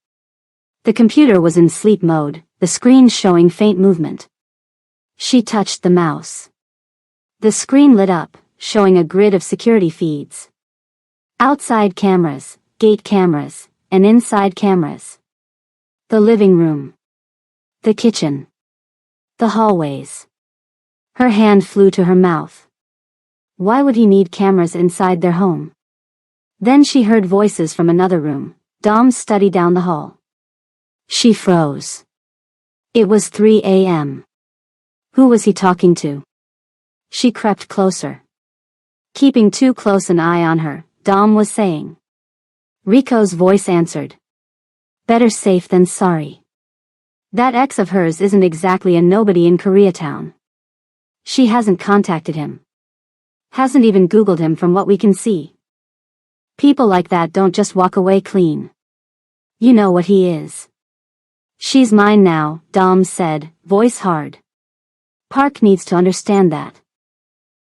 The computer was in sleep mode, the screen showing faint movement. She touched the mouse. The screen lit up, showing a grid of security feeds. Outside cameras, gate cameras, and inside cameras. The living room. The kitchen. The hallways. Her hand flew to her mouth. Why would he need cameras inside their home? Then she heard voices from another room, Dom's study down the hall. She froze. It was 3 a.m. Who was he talking to? She crept closer. Keeping too close an eye on her, Dom was saying. Rico's voice answered. Better safe than sorry. That ex of hers isn't exactly a nobody in Koreatown. She hasn't contacted him. Hasn't even Googled him from what we can see. People like that don't just walk away clean. You know what he is. She's mine now, Dom said, voice hard. Park needs to understand that.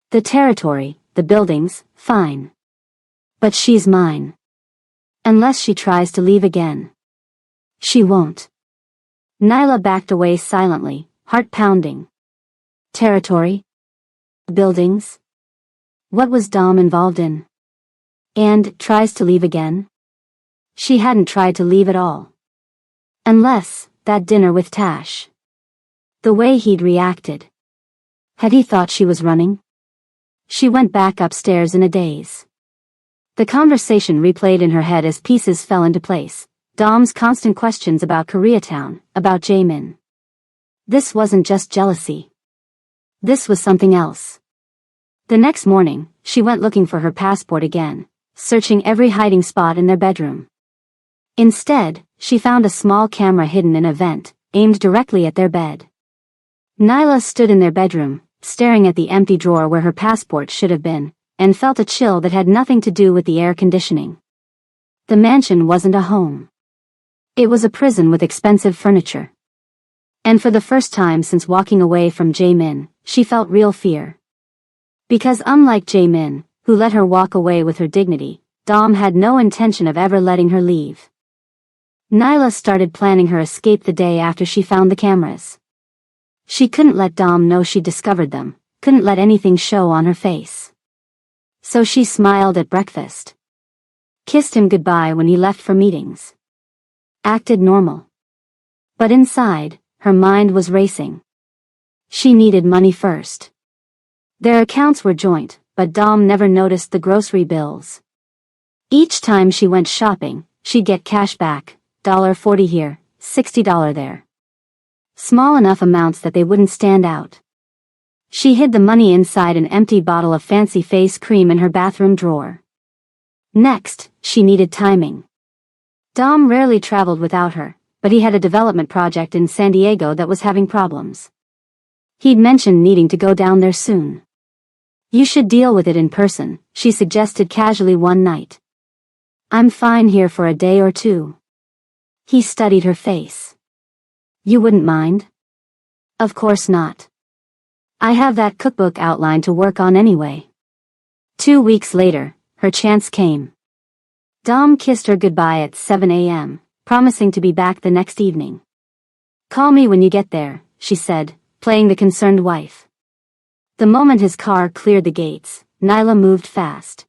The territory, the buildings, fine. But she's mine. Unless she tries to leave again. She won't. Nyla backed away silently, heart pounding. Territory? Buildings? What was Dom involved in? And tries to leave again? She hadn't tried to leave at all. Unless, that dinner with Tash. The way he'd reacted. Had he thought she was running? She went back upstairs in a daze. The conversation replayed in her head as pieces fell into place. Dom's constant questions about Koreatown, about Ja Min. This wasn't just jealousy. This was something else. The next morning, she went looking for her passport again, searching every hiding spot in their bedroom. Instead, she found a small camera hidden in a vent, aimed directly at their bed. Nyla stood in their bedroom, staring at the empty drawer where her passport should have been, and felt a chill that had nothing to do with the air conditioning. The mansion wasn't a home. It was a prison with expensive furniture. And for the first time since walking away from Ja Min, she felt real fear. Because unlike Ja Min, who let her walk away with her dignity, Dom had no intention of ever letting her leave. Nyla started planning her escape the day after she found the cameras. She couldn't let Dom know she discovered them, couldn't let anything show on her face. So she smiled at breakfast. Kissed him goodbye when he left for meetings. Acted normal. But inside, her mind was racing. She needed money first. Their accounts were joint, but Dom never noticed the grocery bills. Each time she went shopping, she'd get cash back, $40 here, $60 there. Small enough amounts that they wouldn't stand out. She hid the money inside an empty bottle of fancy face cream in her bathroom drawer. Next, she needed timing. Dom rarely traveled without her, but he had a development project in San Diego that was having problems. He'd mentioned needing to go down there soon. You should deal with it in person, she suggested casually one night. I'm fine here for a day or two. He studied her face. You wouldn't mind? Of course not. I have that cookbook outline to work on anyway. 2 weeks later, her chance came. Dom kissed her goodbye at 7 a.m., promising to be back the next evening. Call me when you get there, she said, playing the concerned wife. The moment his car cleared the gates, Nyla moved fast.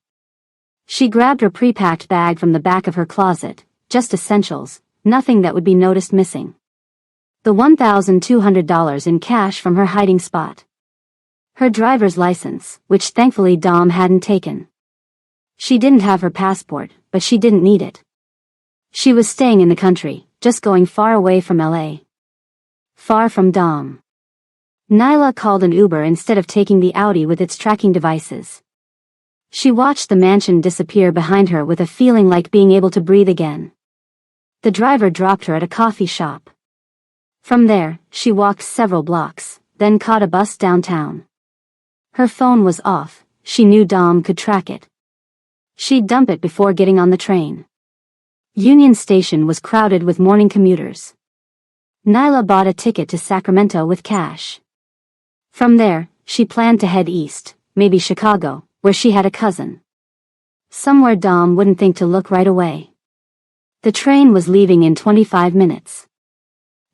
She grabbed her pre-packed bag from the back of her closet, just essentials, nothing that would be noticed missing. The $1,200 in cash from her hiding spot. Her driver's license, which thankfully Dom hadn't taken. She didn't have her passport, but she didn't need it. She was staying in the country, just going far away from LA. Far from Dom. Nyla called an Uber instead of taking the Audi with its tracking devices. She watched the mansion disappear behind her with a feeling like being able to breathe again. The driver dropped her at a coffee shop. From there, she walked several blocks, then caught a bus downtown. Her phone was off, she knew Dom could track it. She'd dump it before getting on the train. Union Station was crowded with morning commuters. Nyla bought a ticket to Sacramento with cash. From there, she planned to head east, maybe Chicago, where she had a cousin. Somewhere Dom wouldn't think to look right away. The train was leaving in 25 minutes.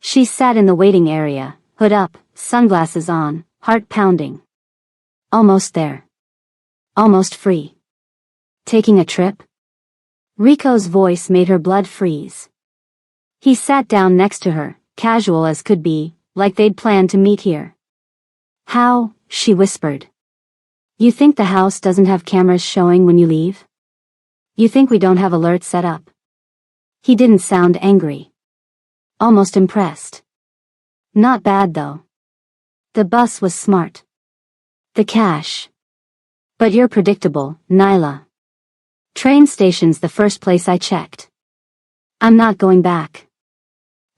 She sat in the waiting area, hood up, sunglasses on, heart pounding. Almost there. Almost free. Taking a trip? Rico's voice made her blood freeze. He sat down next to her, casual as could be, like they'd planned to meet here. How? She whispered. You think the house doesn't have cameras showing when you leave? You think we don't have alerts set up? He didn't sound angry. Almost impressed. Not bad though. The bus was smart. The cash. But you're predictable, Nyla. Train station's the first place I checked. I'm not going back.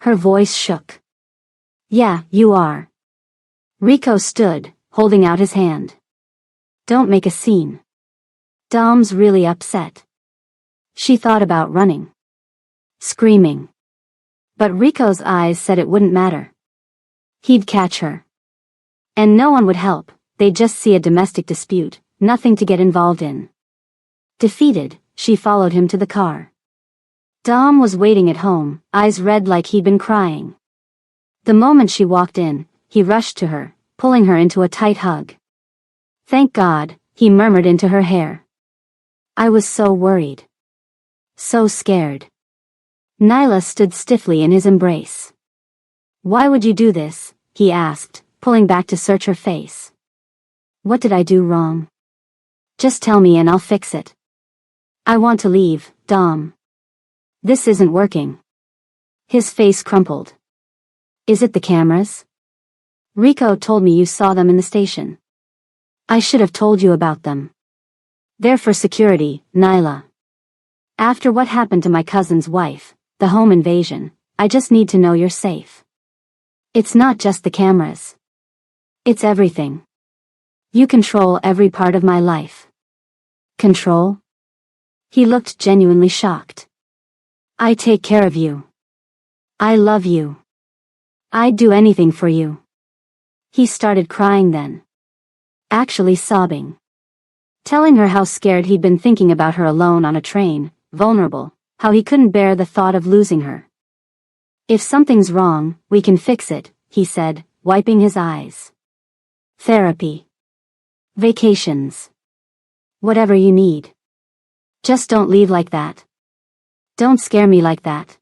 Her voice shook. Yeah, you are. Rico stood, holding out his hand. Don't make a scene. Dom's really upset. She thought about running. Screaming. But Rico's eyes said it wouldn't matter. He'd catch her. And no one would help, they'd just see a domestic dispute, nothing to get involved in. Defeated, she followed him to the car. Dom was waiting at home, eyes red like he'd been crying. The moment she walked in, he rushed to her, pulling her into a tight hug. Thank God, he murmured into her hair. I was so worried. So scared. Nyla stood stiffly in his embrace. Why would you do this? He asked, pulling back to search her face. What did I do wrong? Just tell me and I'll fix it. I want to leave, Dom. This isn't working. His face crumpled. Is it the cameras? Rico told me you saw them in the station. I should have told you about them. They're for security, Nyla. After what happened to my cousin's wife, the home invasion, I just need to know you're safe. It's not just the cameras. It's everything. You control every part of my life. Control? He looked genuinely shocked. I take care of you. I love you. I'd do anything for you. He started crying then. Actually sobbing. Telling her how scared he'd been thinking about her alone on a train, vulnerable, how he couldn't bear the thought of losing her. If something's wrong, we can fix it, he said, wiping his eyes. Therapy. Vacations. Whatever you need. Just don't leave like that. Don't scare me like that.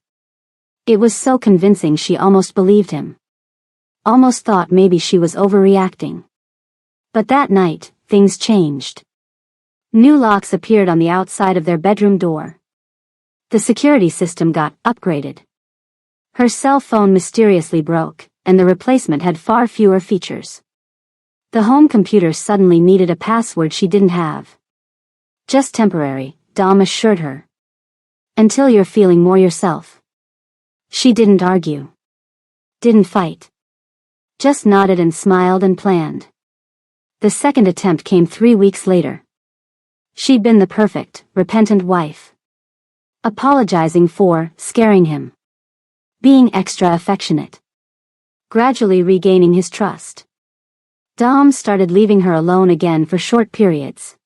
It was so convincing she almost believed him. Almost thought maybe she was overreacting. But that night, things changed. New locks appeared on the outside of their bedroom door. The security system got upgraded. Her cell phone mysteriously broke, and the replacement had far fewer features. The home computer suddenly needed a password she didn't have. Just temporary, Dom assured her. Until you're feeling more yourself. She didn't argue. Didn't fight. Just nodded and smiled and planned. The second attempt came 3 weeks later. She'd been the perfect, repentant wife. Apologizing for scaring him. Being extra affectionate. Gradually regaining his trust. Dom started leaving her alone again for short periods.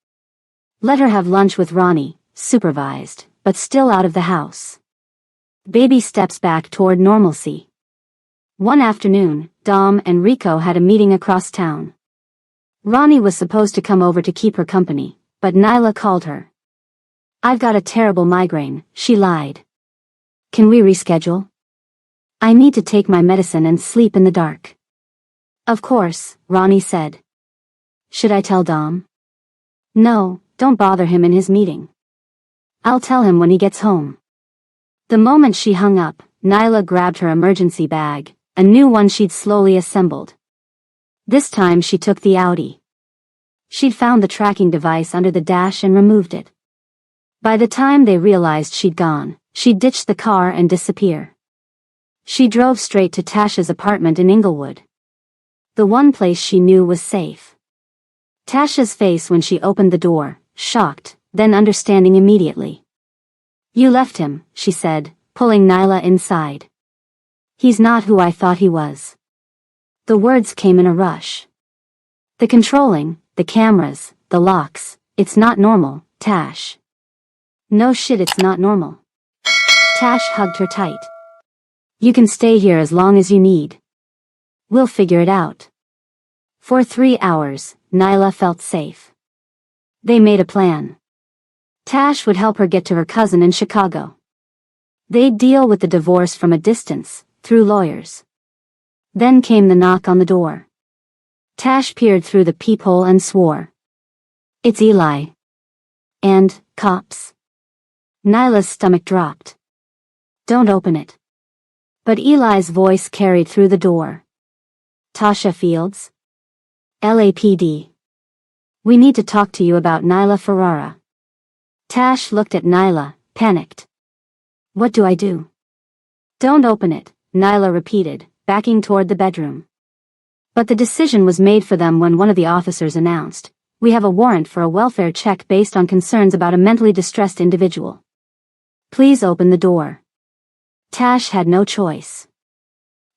Let her have lunch with Ronnie, supervised, but still out of the house. Baby steps back toward normalcy. One afternoon, Dom and Rico had a meeting across town. Ronnie was supposed to come over to keep her company, but Nyla called her. I've got a terrible migraine, she lied. Can we reschedule? I need to take my medicine and sleep in the dark. Of course, Ronnie said. Should I tell Dom? No, don't bother him in his meeting. I'll tell him when he gets home. The moment she hung up, Nyla grabbed her emergency bag, a new one she'd slowly assembled. This time she took the Audi. She'd found the tracking device under the dash and removed it. By the time they realized she'd gone, she'd ditch the car and disappear. She drove straight to Tasha's apartment in Inglewood. The one place she knew was safe. Tasha's face when she opened the door, shocked, then understanding immediately. You left him, she said, pulling Nyla inside. He's not who I thought he was. The words came in a rush. The controlling, the cameras, the locks, it's not normal, Tash. No shit, it's not normal. Tash hugged her tight. You can stay here as long as you need. We'll figure it out. For 3 hours, Nyla felt safe. They made a plan. Tash would help her get to her cousin in Chicago. They'd deal with the divorce from a distance, through lawyers. Then came the knock on the door. Tash peered through the peephole and swore. It's Eli. And, cops. Nyla's stomach dropped. Don't open it. But Eli's voice carried through the door. Tasha Fields? LAPD. We need to talk to you about Nyla Ferrara. Tash looked at Nyla, panicked. What do I do? Don't open it, Nyla repeated, backing toward the bedroom. But the decision was made for them when one of the officers announced, we have a warrant for a welfare check based on concerns about a mentally distressed individual. Please open the door. Tash had no choice.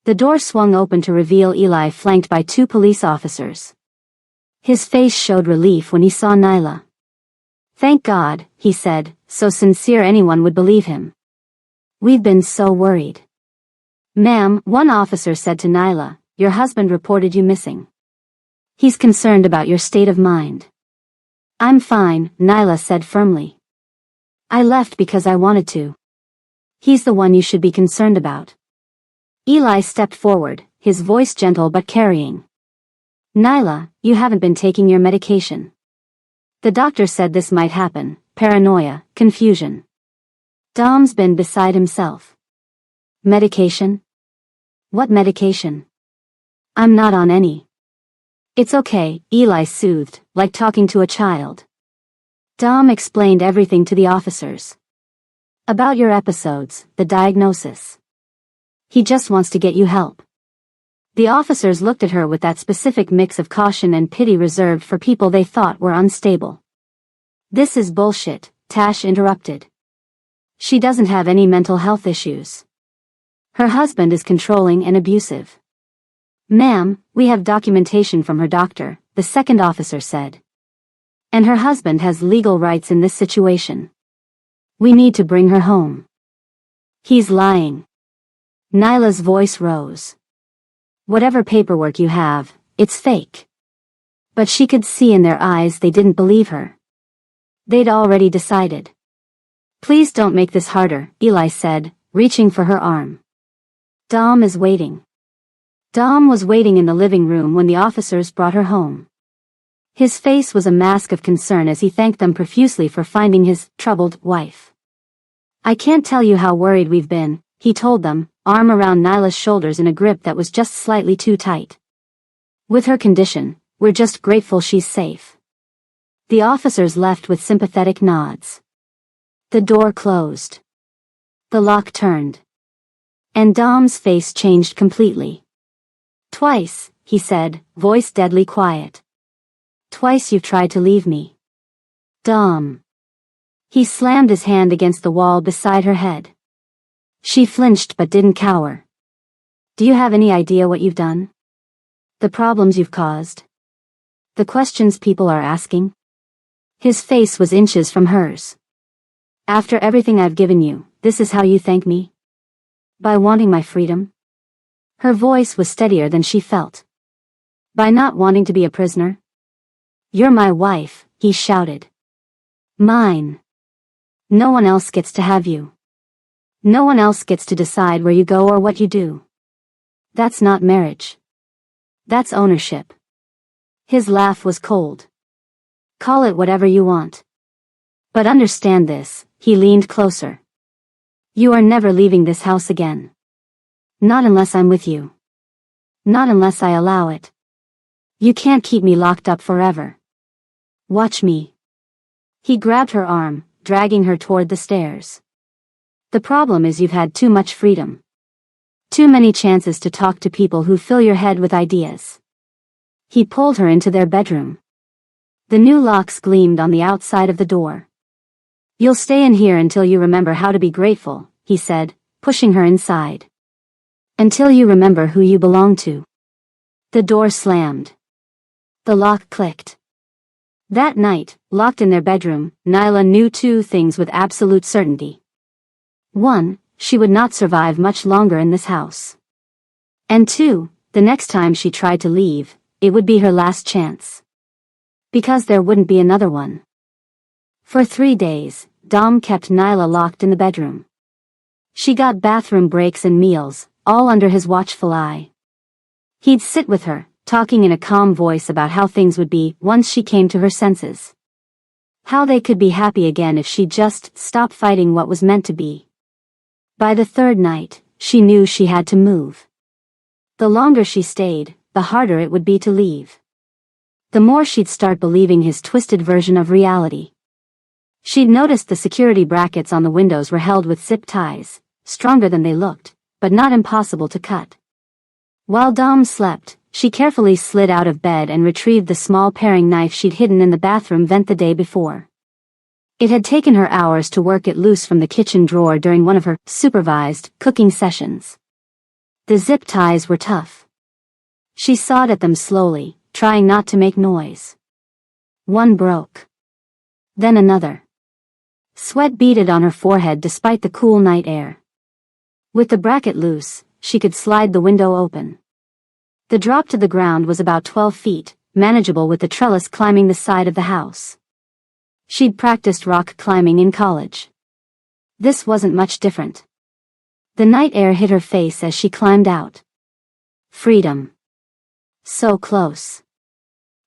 The door swung open to reveal Eli flanked by 2 police officers. His face showed relief when he saw Nyla. Thank God, he said, so sincere anyone would believe him. We've been so worried. Ma'am, one officer said to Nyla, your husband reported you missing. He's concerned about your state of mind. I'm fine, Nyla said firmly. I left because I wanted to. He's the one you should be concerned about. Eli stepped forward, his voice gentle but carrying. Nyla, you haven't been taking your medication. The doctor said this might happen, paranoia, confusion. Dom's been beside himself. Medication? What medication? I'm not on any. It's okay, Eli soothed, like talking to a child. Dom explained everything to the officers. About your episodes, the diagnosis. He just wants to get you help. The officers looked at her with that specific mix of caution and pity reserved for people they thought were unstable. This is bullshit, Tash interrupted. She doesn't have any mental health issues. Her husband is controlling and abusive. Ma'am, we have documentation from her doctor, the second officer said. And her husband has legal rights in this situation. We need to bring her home. He's lying. Nyla's voice rose. Whatever paperwork you have, it's fake. But she could see in their eyes they didn't believe her. They'd already decided. Please don't make this harder, Eli said, reaching for her arm. Dom is waiting. Dom was waiting in the living room when the officers brought her home. His face was a mask of concern as he thanked them profusely for finding his troubled wife. I can't tell you how worried we've been, he told them, arm around Nyla's shoulders in a grip that was just slightly too tight. With her condition, we're just grateful she's safe. The officers left with sympathetic nods. The door closed. The lock turned. And Dom's face changed completely. Twice, he said, voice deadly quiet. Twice you've tried to leave me. Dom. He slammed his hand against the wall beside her head. She flinched but didn't cower. Do you have any idea what you've done? The problems you've caused? The questions people are asking? His face was inches from hers. After everything I've given you, this is how you thank me? By wanting my freedom? Her voice was steadier than she felt. By not wanting to be a prisoner? You're my wife, he shouted. Mine. No one else gets to have you. No one else gets to decide where you go or what you do. That's not marriage. That's ownership. His laugh was cold. Call it whatever you want. But understand this, he leaned closer. You are never leaving this house again. Not unless I'm with you. Not unless I allow it. You can't keep me locked up forever. Watch me. He grabbed her arm, dragging her toward the stairs. The problem is you've had too much freedom. Too many chances to talk to people who fill your head with ideas. He pulled her into their bedroom. The new locks gleamed on the outside of the door. You'll stay in here until you remember how to be grateful, he said, pushing her inside. Until you remember who you belong to. The door slammed. The lock clicked. That night, locked in their bedroom, Nyla knew two things with absolute certainty. 1, she would not survive much longer in this house. And 2, the next time she tried to leave, it would be her last chance. Because there wouldn't be another one. For 3 days, Dom kept Nyla locked in the bedroom. She got bathroom breaks and meals, all under his watchful eye. He'd sit with her, talking in a calm voice about how things would be once she came to her senses. How they could be happy again if she just stopped fighting what was meant to be. By the 3rd night, she knew she had to move. The longer she stayed, the harder it would be to leave. The more she'd start believing his twisted version of reality. She'd noticed the security brackets on the windows were held with zip ties, stronger than they looked, but not impossible to cut. While Dom slept, she carefully slid out of bed and retrieved the small paring knife she'd hidden in the bathroom vent the day before. It had taken her hours to work it loose from the kitchen drawer during one of her supervised cooking sessions. The zip ties were tough. She sawed at them slowly, trying not to make noise. One broke. Then another. Sweat beaded on her forehead despite the cool night air. With the bracket loose, she could slide the window open. The drop to the ground was about 12 feet, manageable with the trellis climbing the side of the house. She'd practiced rock climbing in college. This wasn't much different. The night air hit her face as she climbed out. Freedom. So close.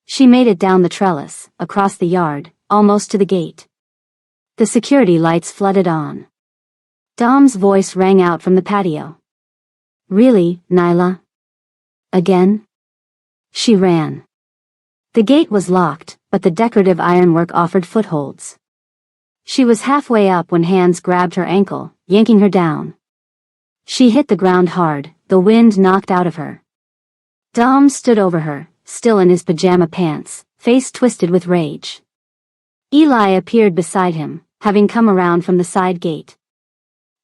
She made it down the trellis, across the yard, almost to the gate. The security lights flooded on. Dom's voice rang out from the patio. Really, Nyla? Again? She ran. The gate was locked, but the decorative ironwork offered footholds. She was halfway up when hands grabbed her ankle, yanking her down. She hit the ground hard, the wind knocked out of her. Dom stood over her, still in his pajama pants, face twisted with rage. Eli appeared beside him, having come around from the side gate.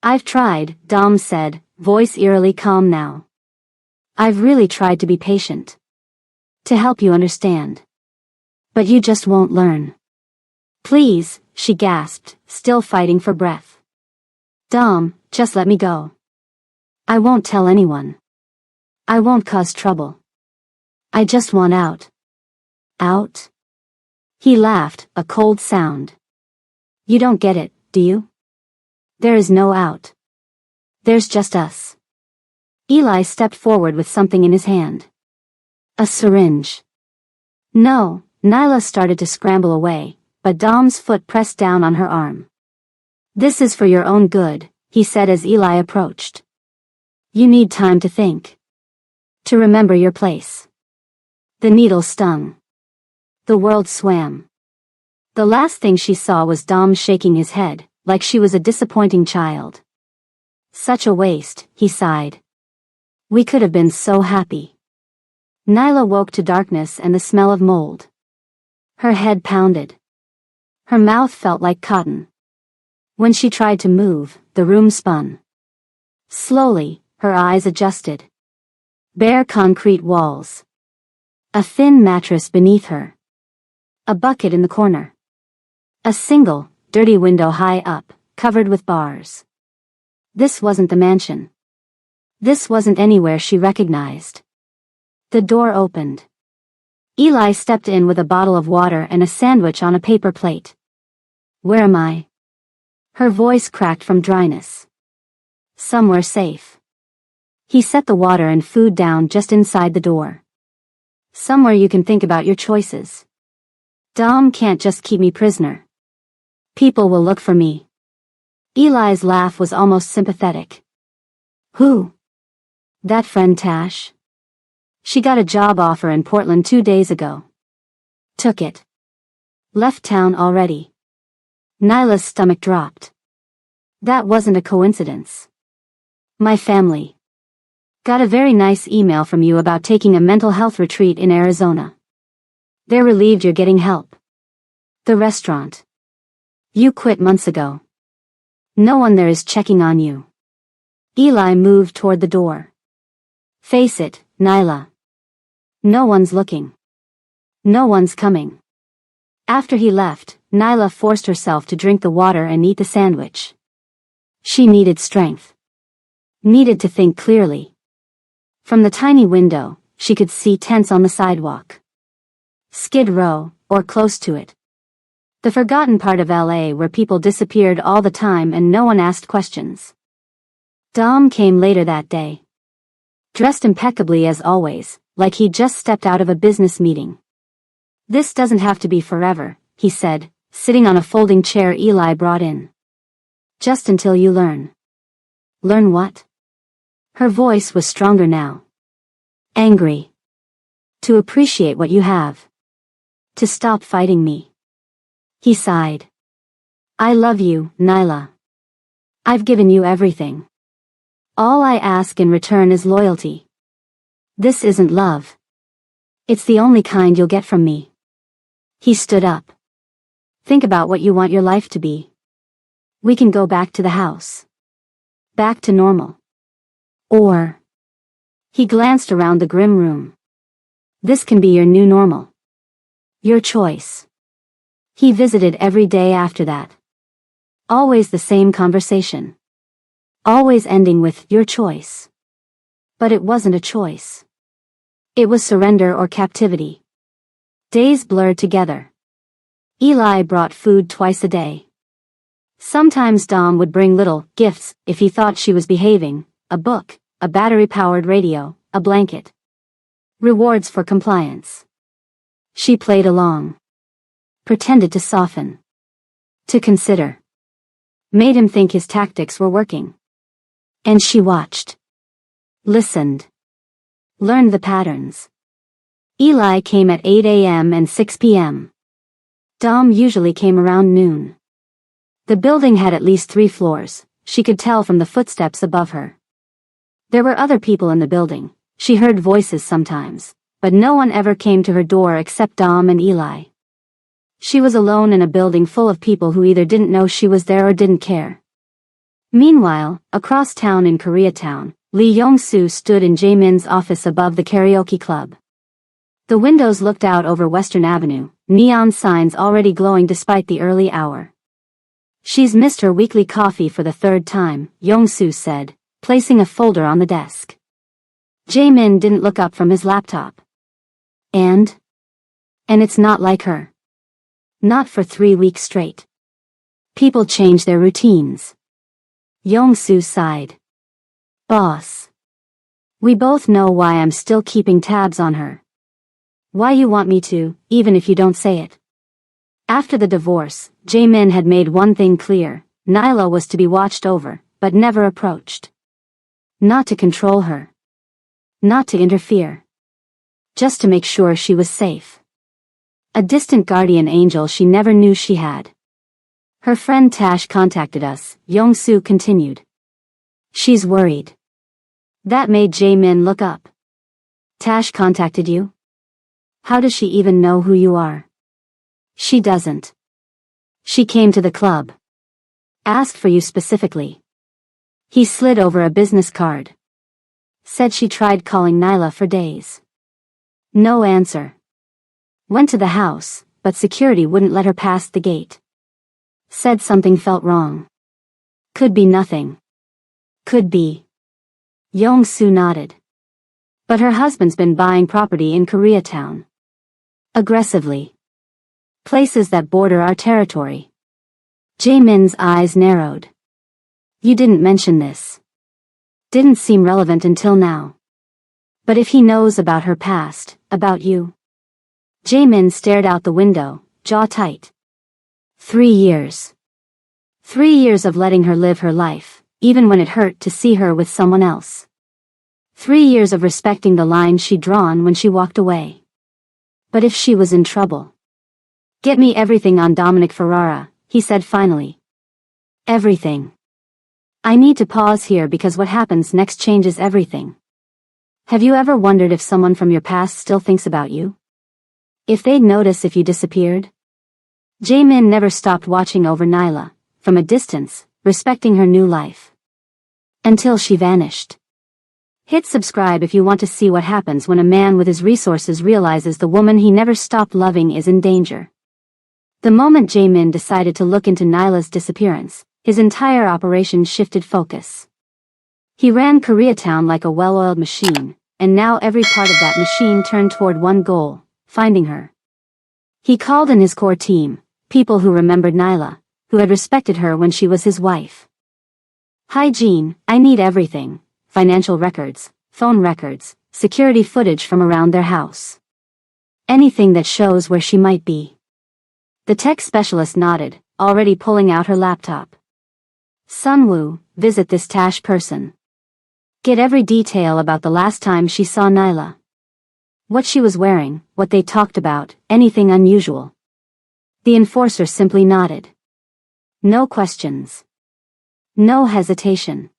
I've tried, Dom said, voice eerily calm now. I've really tried to be patient. To help you understand. But you just won't learn. Please, she gasped, still fighting for breath. Dom, just let me go. I won't tell anyone. I won't cause trouble. I just want out. Out? He laughed, a cold sound. You don't get it, do you? There is no out. There's just us. Eli stepped forward with something in his hand. A syringe. No, Nyla started to scramble away, but Dom's foot pressed down on her arm. This is for your own good, he said as Eli approached. You need time to think. To remember your place. The needle stung. The world swam. The last thing she saw was Dom shaking his head, like she was a disappointing child. Such a waste, he sighed. We could have been so happy. Nyla woke to darkness and the smell of mold. Her head pounded. Her mouth felt like cotton. When she tried to move, the room spun. Slowly, her eyes adjusted. Bare concrete walls. A thin mattress beneath her. A bucket in the corner. A single, dirty window high up, covered with bars. This wasn't the mansion. This wasn't anywhere she recognized. The door opened. Eli stepped in with a bottle of water and a sandwich on a paper plate. Where am I? Her voice cracked from dryness. Somewhere safe. He set the water and food down just inside the door. Somewhere you can think about your choices. Dom can't just keep me prisoner. People will look for me. Eli's laugh was almost sympathetic. Who? That friend Tash? She got a job offer in Portland 2 days ago. Took it. Left town already. Nyla's stomach dropped. That wasn't a coincidence. My family. Got a very nice email from you about taking a mental health retreat in Arizona. They're relieved you're getting help. The restaurant. You quit months ago. No one there is checking on you. Eli moved toward the door. Face it, Nyla. No one's looking. No one's coming. After he left, Nyla forced herself to drink the water and eat the sandwich. She needed strength. Needed to think clearly. From the tiny window, she could see tents on the sidewalk. Skid Row, or close to it. The forgotten part of LA where people disappeared all the time and no one asked questions. Dom came later that day. Dressed impeccably as always, like he'd just stepped out of a business meeting. This doesn't have to be forever, he said, sitting on a folding chair Eli brought in. Just until you learn. Learn what? Her voice was stronger now. Angry. To appreciate what you have. To stop fighting me. He sighed. I love you, Nyla. I've given you everything. All I ask in return is loyalty. This isn't love. It's the only kind you'll get from me. He stood up. Think about what you want your life to be. We can go back to the house. Back to normal. Or... He glanced around the grim room. This can be your new normal. Your choice. He visited every day after that. Always the same conversation. Always ending with your choice. But it wasn't a choice. It was surrender or captivity. Days blurred together. Eli brought food twice a day. Sometimes Dom would bring little gifts if he thought she was behaving, a book, a battery-powered radio, a blanket. Rewards for compliance. She played along. Pretended to soften. To consider. Made him think his tactics were working. And she watched. Listened. Learned the patterns. Eli came at 8 a.m. and 6 p.m. Dom usually came around noon. The building had at least 3 floors, she could tell from the footsteps above her. There were other people in the building, she heard voices sometimes, but no one ever came to her door except Dom and Eli. She was alone in a building full of people who either didn't know she was there or didn't care. Meanwhile, across town in Koreatown, Lee Yong-soo stood in Ja Min's office above the karaoke club. The windows looked out over Western Avenue, neon signs already glowing despite the early hour. She's missed her weekly coffee for the 3rd time, Yong-soo said, placing a folder on the desk. Ja Min didn't look up from his laptop. And it's not like her. Not for 3 weeks straight. People change their routines. Yong-soo sighed. Boss. We both know why I'm still keeping tabs on her. Why you want me to, even if you don't say it. After the divorce, Ja Min had made one thing clear, Nyla was to be watched over, but never approached. Not to control her. Not to interfere. Just to make sure she was safe. A distant guardian angel she never knew she had. Her friend Tash contacted us, Yong-soo continued. She's worried. That made Ja Min look up. Tash contacted you? How does she even know who you are? She doesn't. She came to the club. Asked for you specifically. He slid over a business card. Said she tried calling Nyla for days. No answer. Went to the house, but security wouldn't let her past the gate. Said something felt wrong. Could be nothing. Could be. Yong-soo nodded. But her husband's been buying property in Koreatown. Aggressively. Places that border our territory. Ja Min's eyes narrowed. You didn't mention this. Didn't seem relevant until now. But if he knows about her past, about you. Ja Min stared out the window, jaw tight. 3 years. 3 years of letting her live her life, even when it hurt to see her with someone else. 3 years of respecting the line she'd drawn when she walked away. But if she was in trouble. Get me everything on Dominic Ferrara, he said finally. Everything. I need to pause here because what happens next changes everything. Have you ever wondered if someone from your past still thinks about you? If they'd notice if you disappeared? Ja Min never stopped watching over Nyla, from a distance, respecting her new life. Until she vanished. Hit subscribe if you want to see what happens when a man with his resources realizes the woman he never stopped loving is in danger. The moment Ja Min decided to look into Nyla's disappearance, his entire operation shifted focus. He ran Koreatown like a well-oiled machine, and now every part of that machine turned toward one goal, finding her. He called in his core team, people who remembered Nyla, who had respected her when she was his wife. Hi Jean, I need everything. Financial records, phone records, security footage from around their house. Anything that shows where she might be. The tech specialist nodded, already pulling out her laptop. Sunwoo, visit this Tash person. Get every detail about the last time she saw Nyla. What she was wearing, what they talked about, anything unusual. The enforcer simply nodded. No questions. No hesitation.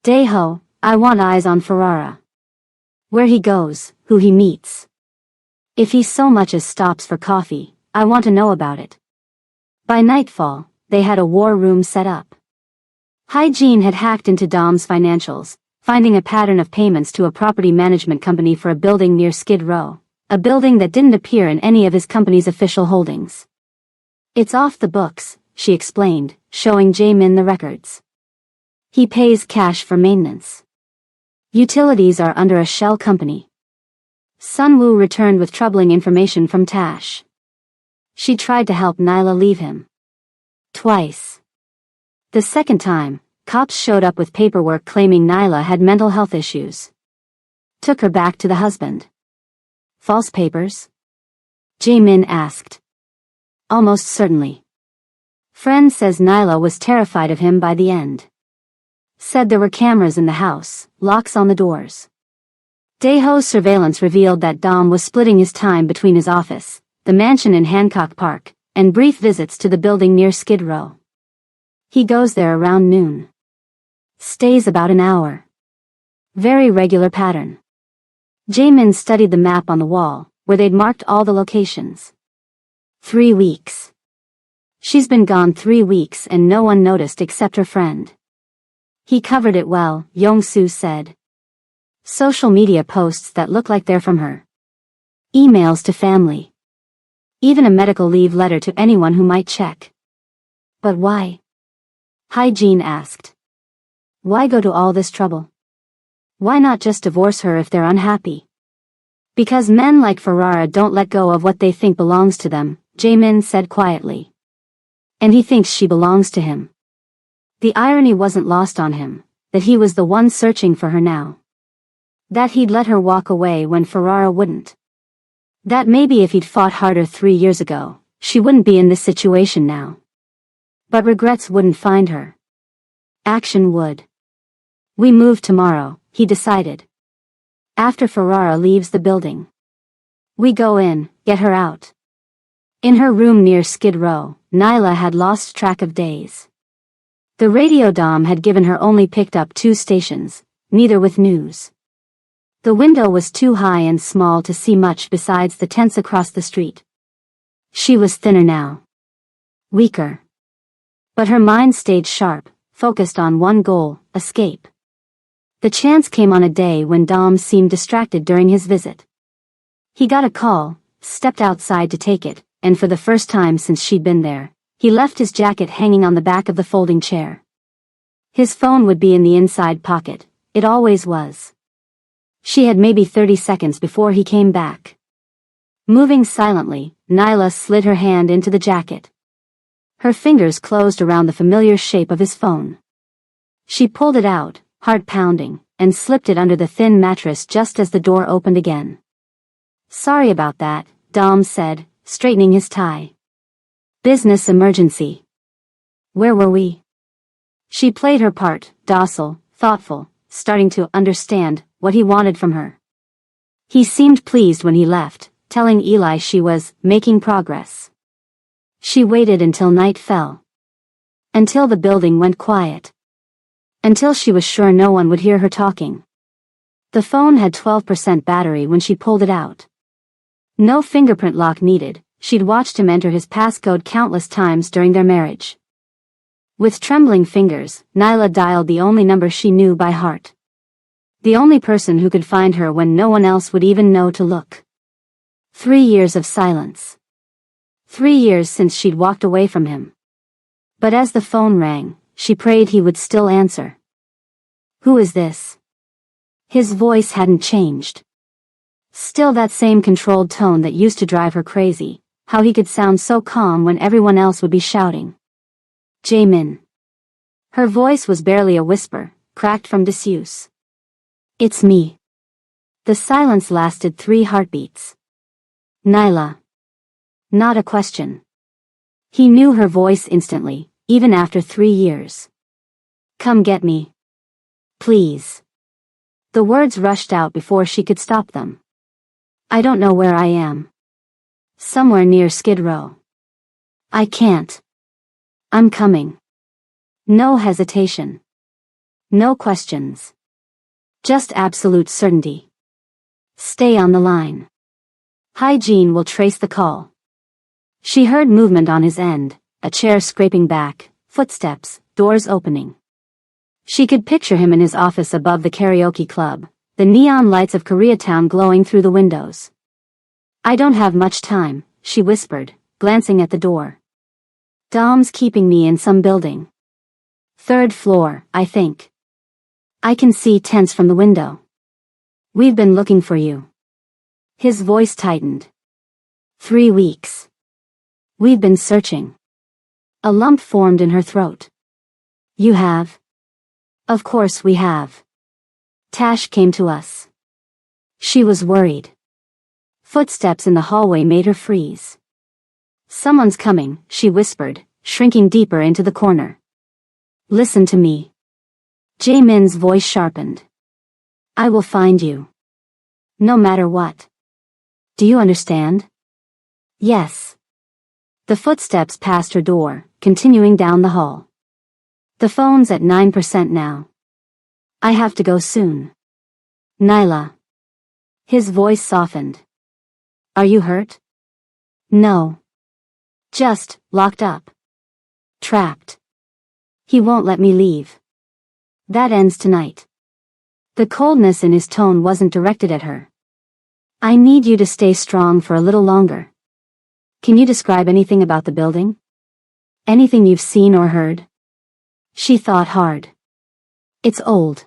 Daeho, I want eyes on Ferrara. Where he goes, who he meets. If he so much as stops for coffee, I want to know about it. By nightfall, they had a war room set up. Hygiene had hacked into Dom's financials, finding a pattern of payments to a property management company for a building near Skid Row, a building that didn't appear in any of his company's official holdings. It's off the books, she explained, showing Ja Min the records. He pays cash for maintenance. Utilities are under a shell company. Sunwoo returned with troubling information from Tash. She tried to help Nyla leave him. Twice. The second time, cops showed up with paperwork claiming Nyla had mental health issues. Took her back to the husband. False papers? Ja Min asked. Almost certainly. Friend says Nyla was terrified of him by the end. Said there were cameras in the house, locks on the doors. Daeho's surveillance revealed that Dom was splitting his time between his office, the mansion in Hancock Park, and brief visits to the building near Skid Row. He goes there around noon. Stays about an hour. Very regular pattern. Ja Min studied the map on the wall, where they'd marked all the locations. 3 weeks. She's been gone 3 weeks and no one noticed except her friend. He covered it well, Yong-soo said. Social media posts that look like they're from her. Emails to family. Even a medical leave letter to anyone who might check. But why? Hygiene asked. Why go to all this trouble? Why not just divorce her if they're unhappy? Because men like Ferrara don't let go of what they think belongs to them, Ja Min said quietly. And he thinks she belongs to him. The irony wasn't lost on him, that he was the one searching for her now. That he'd let her walk away when Ferrara wouldn't. That maybe if he'd fought harder 3 years ago, she wouldn't be in this situation now. But regrets wouldn't find her. Action would. We move tomorrow, he decided. After Ferrara leaves the building. We go in, get her out. In her room near Skid Row, Nyla had lost track of days. The radio dom had given her only picked up 2 stations, neither with news. The window was too high and small to see much besides the tents across the street. She was thinner now. Weaker. But her mind stayed sharp, focused on one goal, escape. The chance came on a day when Dom seemed distracted during his visit. He got a call, stepped outside to take it, and for the first time since she'd been there, he left his jacket hanging on the back of the folding chair. His phone would be in the inside pocket, it always was. She had maybe 30 seconds before he came back. Moving silently, Nyla slid her hand into the jacket. Her fingers closed around the familiar shape of his phone. She pulled it out, heart pounding, and slipped it under the thin mattress just as the door opened again. Sorry about that, Dom said, straightening his tie. Business emergency. Where were we? She played her part, docile, thoughtful, starting to understand what he wanted from her. He seemed pleased when he left, telling Eli she was making progress. She waited until night fell. Until the building went quiet. Until she was sure no one would hear her talking. The phone had 12% battery when she pulled it out. No fingerprint lock needed, she'd watched him enter his passcode countless times during their marriage. With trembling fingers, Nyla dialed the only number she knew by heart. The only person who could find her when no one else would even know to look. 3 years of silence. 3 years since she'd walked away from him. But as the phone rang, she prayed he would still answer. Who is this? His voice hadn't changed. Still that same controlled tone that used to drive her crazy, how he could sound so calm when everyone else would be shouting. Ja Min. Her voice was barely a whisper, cracked from disuse. It's me. The silence lasted 3 heartbeats. Nyla. Not a question. He knew her voice instantly, even after 3 years. Come get me. Please. The words rushed out before she could stop them. I don't know where I am. Somewhere near Skid Row. I can't. I'm coming. No hesitation. No questions. Just absolute certainty. Stay on the line. Hygiene will trace the call. She heard movement on his end, a chair scraping back, footsteps, doors opening. She could picture him in his office above the karaoke club, the neon lights of Koreatown glowing through the windows. I don't have much time, she whispered, glancing at the door. Dom's keeping me in some building. 3rd floor, I think. I can see tents from the window. We've been looking for you. His voice tightened. 3 weeks. We've been searching. A lump formed in her throat. You have? Of course we have. Tash came to us. She was worried. Footsteps in the hallway made her freeze. Someone's coming, she whispered, shrinking deeper into the corner. Listen to me. Ja Min's voice sharpened. I will find you. No matter what. Do you understand? Yes. The footsteps passed her door, continuing down the hall. The phone's at 9% now. I have to go soon. Nyla. His voice softened. Are you hurt? No. Just, locked up. Trapped. He won't let me leave. That ends tonight. The coldness in his tone wasn't directed at her. I need you to stay strong for a little longer. Can you describe anything about the building? Anything you've seen or heard? She thought hard. It's old.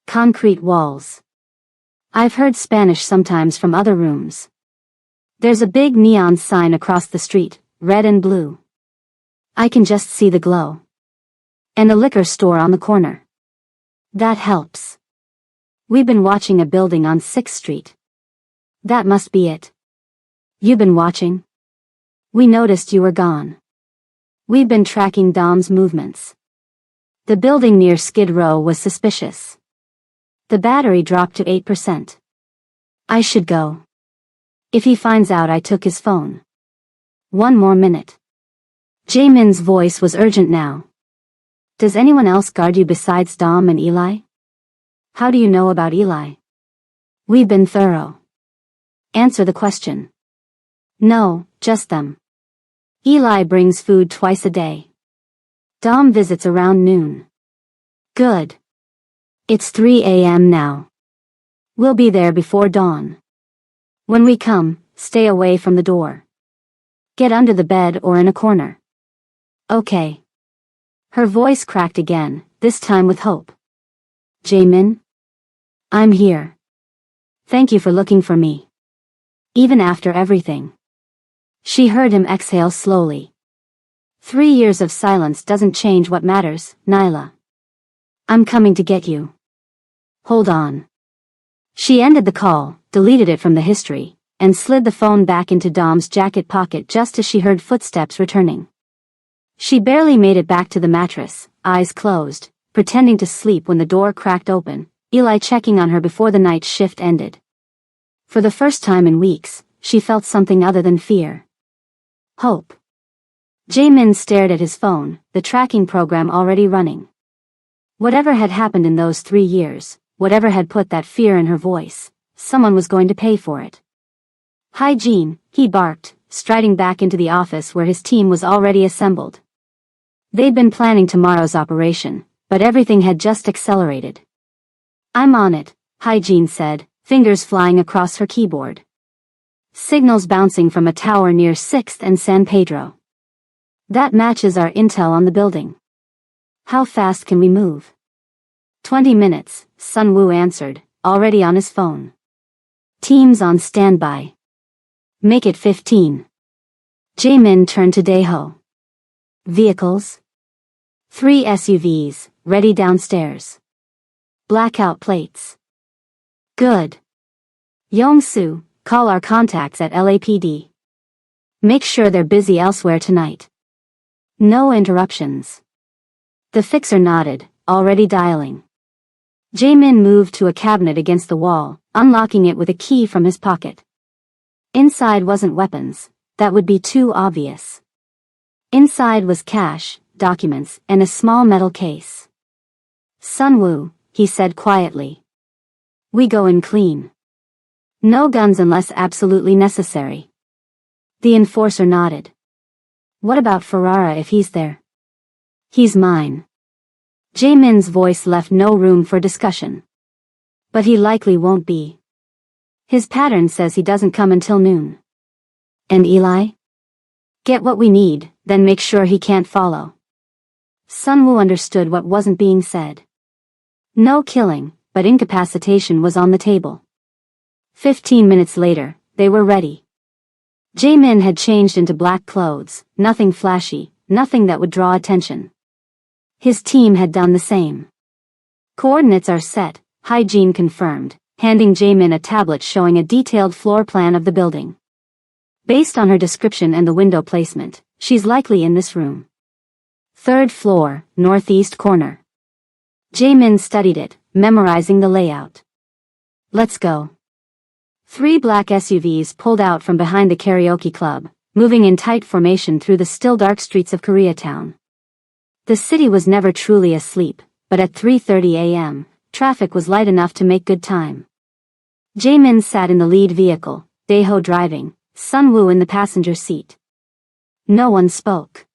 Concrete walls. I've heard Spanish sometimes from other rooms. There's a big neon sign across the street, red and blue. I can just see the glow. And a liquor store on the corner. That helps. We've been watching a building on 6th Street. That must be it. You've been watching? We noticed you were gone. We've been tracking Dom's movements. The building near Skid Row was suspicious. The battery dropped to 8%. I should go. If he finds out I took his phone. One more minute. Ja Min's voice was urgent now. Does anyone else guard you besides Dom and Eli? How do you know about Eli? We've been thorough. Answer the question. No, just them. Eli brings food twice a day. Dom visits around noon. Good. It's 3 a.m. now. We'll be there before dawn. When we come, stay away from the door. Get under the bed or in a corner. Okay. Her voice cracked again, this time with hope. Ja Min? I'm here. Thank you for looking for me. Even after everything. She heard him exhale slowly. 3 years of silence doesn't change what matters, Nyla. I'm coming to get you. Hold on. She ended the call, deleted it from the history, and slid the phone back into Dom's jacket pocket just as she heard footsteps returning. She barely made it back to the mattress, eyes closed, pretending to sleep when the door cracked open, Eli checking on her before the night shift ended. For the first time in weeks, she felt something other than fear. Hope. Ja Min stared at his phone, the tracking program already running. Whatever had happened in those 3 years, whatever had put that fear in her voice, someone was going to pay for it. Hi Jean, he barked, striding back into the office where his team was already assembled. They'd been planning tomorrow's operation, but everything had just accelerated. I'm on it, Hi Jean said, fingers flying across her keyboard. Signals bouncing from a tower near 6th and San Pedro. That matches our intel on the building. How fast can we move? 20 minutes, Sun Woo answered, already on his phone. Teams on standby. Make it 15. Ja Min turned to Daeho. Vehicles? 3 SUVs, ready downstairs. Blackout plates. Good. Yong-soo, call our contacts at LAPD. Make sure they're busy elsewhere tonight. No interruptions. The fixer nodded, already dialing. Ja Min moved to a cabinet against the wall, unlocking it with a key from his pocket. Inside wasn't weapons, that would be too obvious. Inside was cash, documents, and a small metal case. Sun Woo, he said quietly. We go in clean. No guns unless absolutely necessary. The enforcer nodded. What about Ferrara if he's there? He's mine. Ja Min's voice left no room for discussion. But he likely won't be. His pattern says he doesn't come until noon. And Eli? Get what we need, then make sure he can't follow. Sun Woo understood what wasn't being said. No killing, but incapacitation was on the table. 15 minutes later, they were ready. Ja Min had changed into black clothes, nothing flashy, nothing that would draw attention. His team had done the same. Coordinates are set, Hygiene confirmed, handing Ja Min a tablet showing a detailed floor plan of the building. Based on her description and the window placement, she's likely in this room. 3rd floor, northeast corner. Ja Min studied it, memorizing the layout. Let's go. 3 black SUVs pulled out from behind the karaoke club, moving in tight formation through the still dark streets of Koreatown. The city was never truly asleep, but at 3:30 a.m., traffic was light enough to make good time. Ja Min sat in the lead vehicle, Daeho driving, Sun Woo in the passenger seat. No one spoke.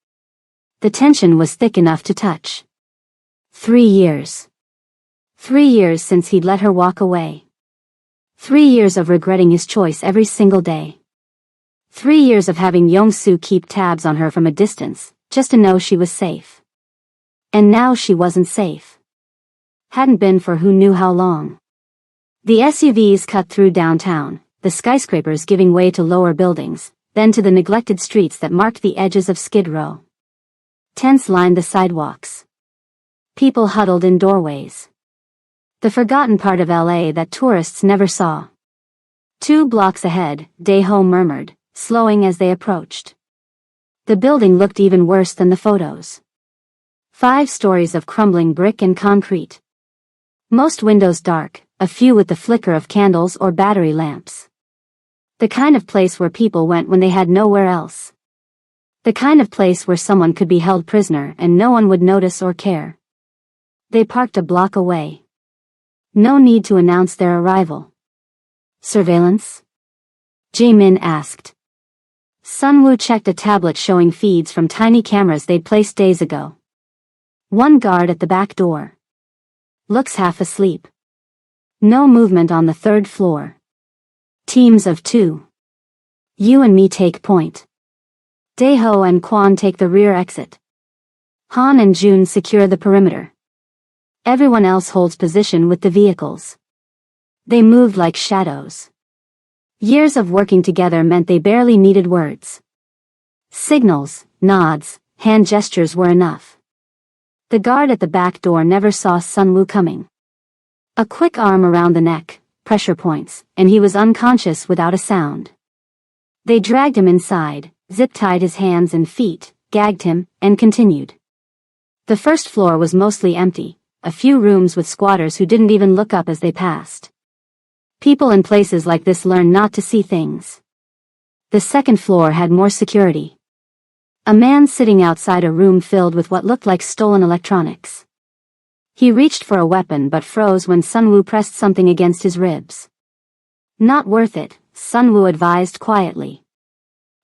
The tension was thick enough to touch. 3 years. 3 years since he'd let her walk away. 3 years of regretting his choice every single day. 3 years of having Yong-soo keep tabs on her from a distance, just to know she was safe. And now she wasn't safe. Hadn't been for who knew how long. The SUVs cut through downtown, the skyscrapers giving way to lower buildings, then to the neglected streets that marked the edges of Skid Row. Tents lined the sidewalks. People huddled in doorways. The forgotten part of LA that tourists never saw. 2 blocks ahead, Daeho murmured, slowing as they approached. The building looked even worse than the photos. 5 stories of crumbling brick and concrete. Most windows dark, a few with the flicker of candles or battery lamps. The kind of place where people went when they had nowhere else. The kind of place where someone could be held prisoner and no one would notice or care. They parked a block away. No need to announce their arrival. Surveillance? Ja Min asked. Sunwoo checked a tablet showing feeds from tiny cameras they'd placed days ago. One guard at the back door. Looks half asleep. No movement on the 3rd floor. Teams of 2. You and me take point. Daeho and Kwon take the rear exit. Han and Jun secure the perimeter. Everyone else holds position with the vehicles. They moved like shadows. Years of working together meant they barely needed words. Signals, nods, hand gestures were enough. The guard at the back door never saw Sunwoo coming. A quick arm around the neck, pressure points, and he was unconscious without a sound. They dragged him inside, zip-tied his hands and feet, gagged him, and continued. The 1st floor was mostly empty, a few rooms with squatters who didn't even look up as they passed. People in places like this learn not to see things. The 2nd floor had more security. A man sitting outside a room filled with what looked like stolen electronics. He reached for a weapon but froze when Sunwoo pressed something against his ribs. Not worth it, Sunwoo advised quietly.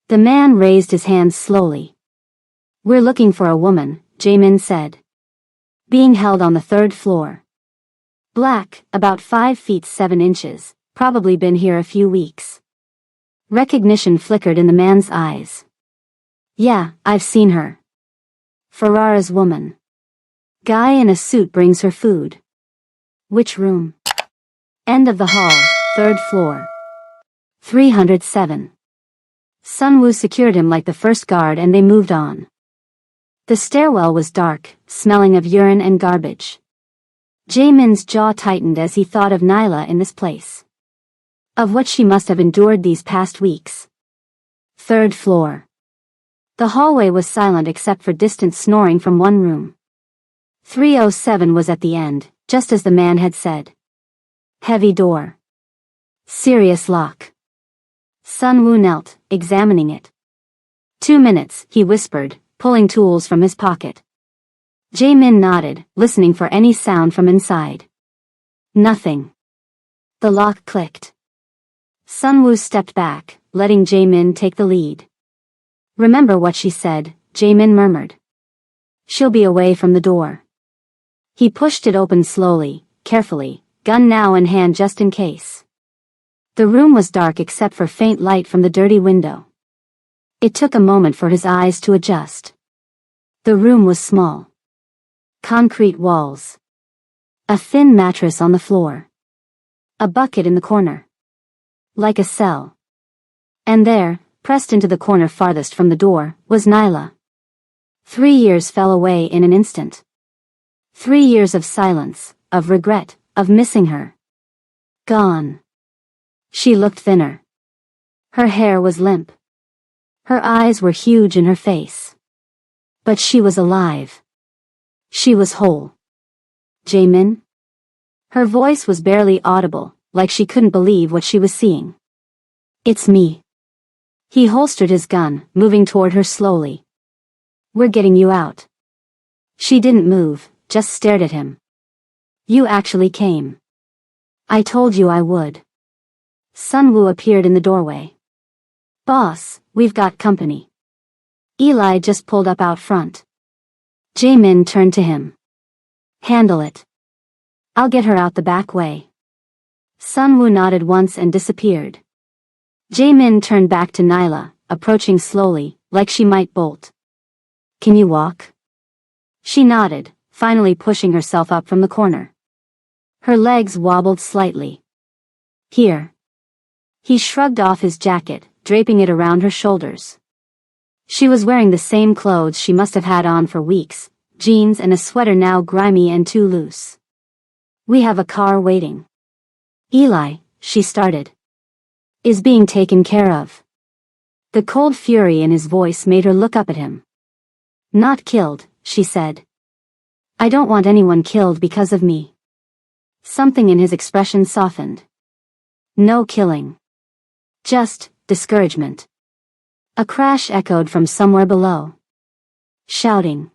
The man raised his hands slowly. We're looking for a woman, Ja Min said. Being held on the 3rd floor. Black, about 5 feet 7 inches, probably been here a few weeks. Recognition flickered in the man's eyes. Yeah, I've seen her. Ferrara's woman. Guy in a suit brings her food. Which room? End of the hall, 3rd floor. 307. Sunwoo secured him like the first guard and they moved on. The stairwell was dark, smelling of urine and garbage. Ja Min's jaw tightened as he thought of Nyla in this place. Of what she must have endured these past weeks. 3rd floor. The hallway was silent except for distant snoring from one room. 307 was at the end, just as the man had said. Heavy door. Serious lock. Sunwoo knelt, examining it. 2 minutes, he whispered, pulling tools from his pocket. Ja Min nodded, listening for any sound from inside. Nothing. The lock clicked. Sunwoo stepped back, letting Ja Min take the lead. Remember what she said, Ja Min murmured. She'll be away from the door. He pushed it open slowly, carefully, gun now in hand just in case. The room was dark except for faint light from the dirty window. It took a moment for his eyes to adjust. The room was small. Concrete walls. A thin mattress on the floor. A bucket in the corner. Like a cell. And there, pressed into the corner farthest from the door, was Nyla. 3 years fell away in an instant. 3 years of silence, of regret, of missing her. Gone. She looked thinner. Her hair was limp. Her eyes were huge in her face. But she was alive. She was whole. Ja Min? Her voice was barely audible, like she couldn't believe what she was seeing. It's me. He holstered his gun, moving toward her slowly. We're getting you out. She didn't move, just stared at him. You actually came. I told you I would. Sunwoo appeared in the doorway. Boss, we've got company. Eli just pulled up out front. Ja Min turned to him. Handle it. I'll get her out the back way. Sunwoo nodded once and disappeared. Ja Min turned back to Nyla, approaching slowly, like she might bolt. Can you walk? She nodded, finally pushing herself up from the corner. Her legs wobbled slightly. Here. He shrugged off his jacket, draping it around her shoulders. She was wearing the same clothes she must have had on for weeks, jeans and a sweater now grimy and too loose. We have a car waiting. Eli, she started. Is being taken care of. The cold fury in his voice made her look up at him. Not killed, she said. I don't want anyone killed because of me. Something in his expression softened. No killing. Just discouragement. A crash echoed from somewhere below. Shouting.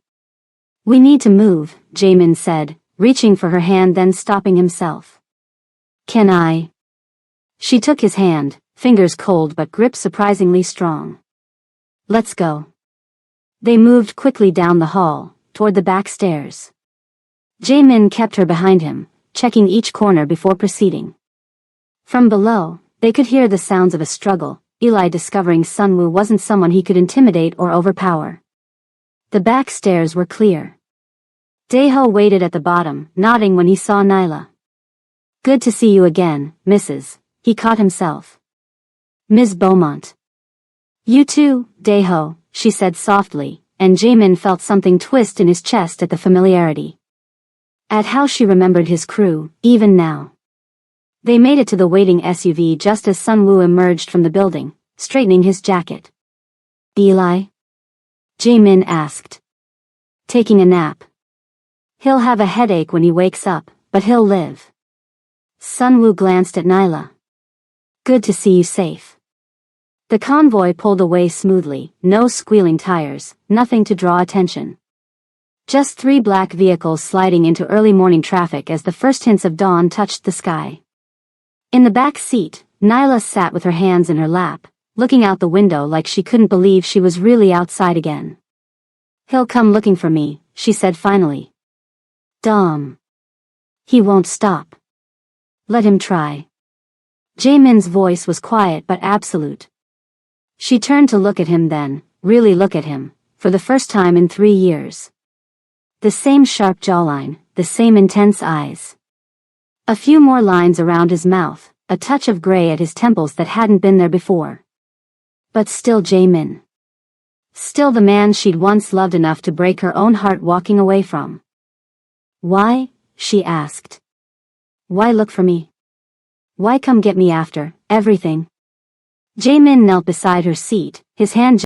We need to move, Ja Min said, reaching for her hand then stopping himself. Can I? She took his hand, fingers cold but grip surprisingly strong. Let's go. They moved quickly down the hall, toward the back stairs. Ja Min kept her behind him, checking each corner before proceeding. From below, they could hear the sounds of a struggle, Eli discovering Sunwoo wasn't someone he could intimidate or overpower. The back stairs were clear. Daeho waited at the bottom, nodding when he saw Nyla. Good to see you again, Mrs. He caught himself. Ms. Beaumont. You too, Daeho, she said softly, and Ja Min felt something twist in his chest at the familiarity. At how she remembered his crew, even now. They made it to the waiting SUV just as Sunwoo emerged from the building, straightening his jacket. Eli? Ja Min asked. Taking a nap. He'll have a headache when he wakes up, but he'll live. Sunwoo glanced at Nyla. Good to see you safe. The convoy pulled away smoothly, no squealing tires, nothing to draw attention. Just 3 black vehicles sliding into early morning traffic as the first hints of dawn touched the sky. In the back seat, Nyla sat with her hands in her lap, looking out the window like she couldn't believe she was really outside again. He'll come looking for me, she said finally. Dom. He won't stop. Let him try. Ja Min's voice was quiet but absolute. She turned to look at him then, really look at him, for the first time in 3 years. The same sharp jawline, the same intense eyes. A few more lines around his mouth, a touch of gray at his temples that hadn't been there before. But still Ja Min. Still the man she'd once loved enough to break her own heart walking away from. Why? She asked. Why look for me? Why come get me after everything? Ja Min knelt beside her seat, his hand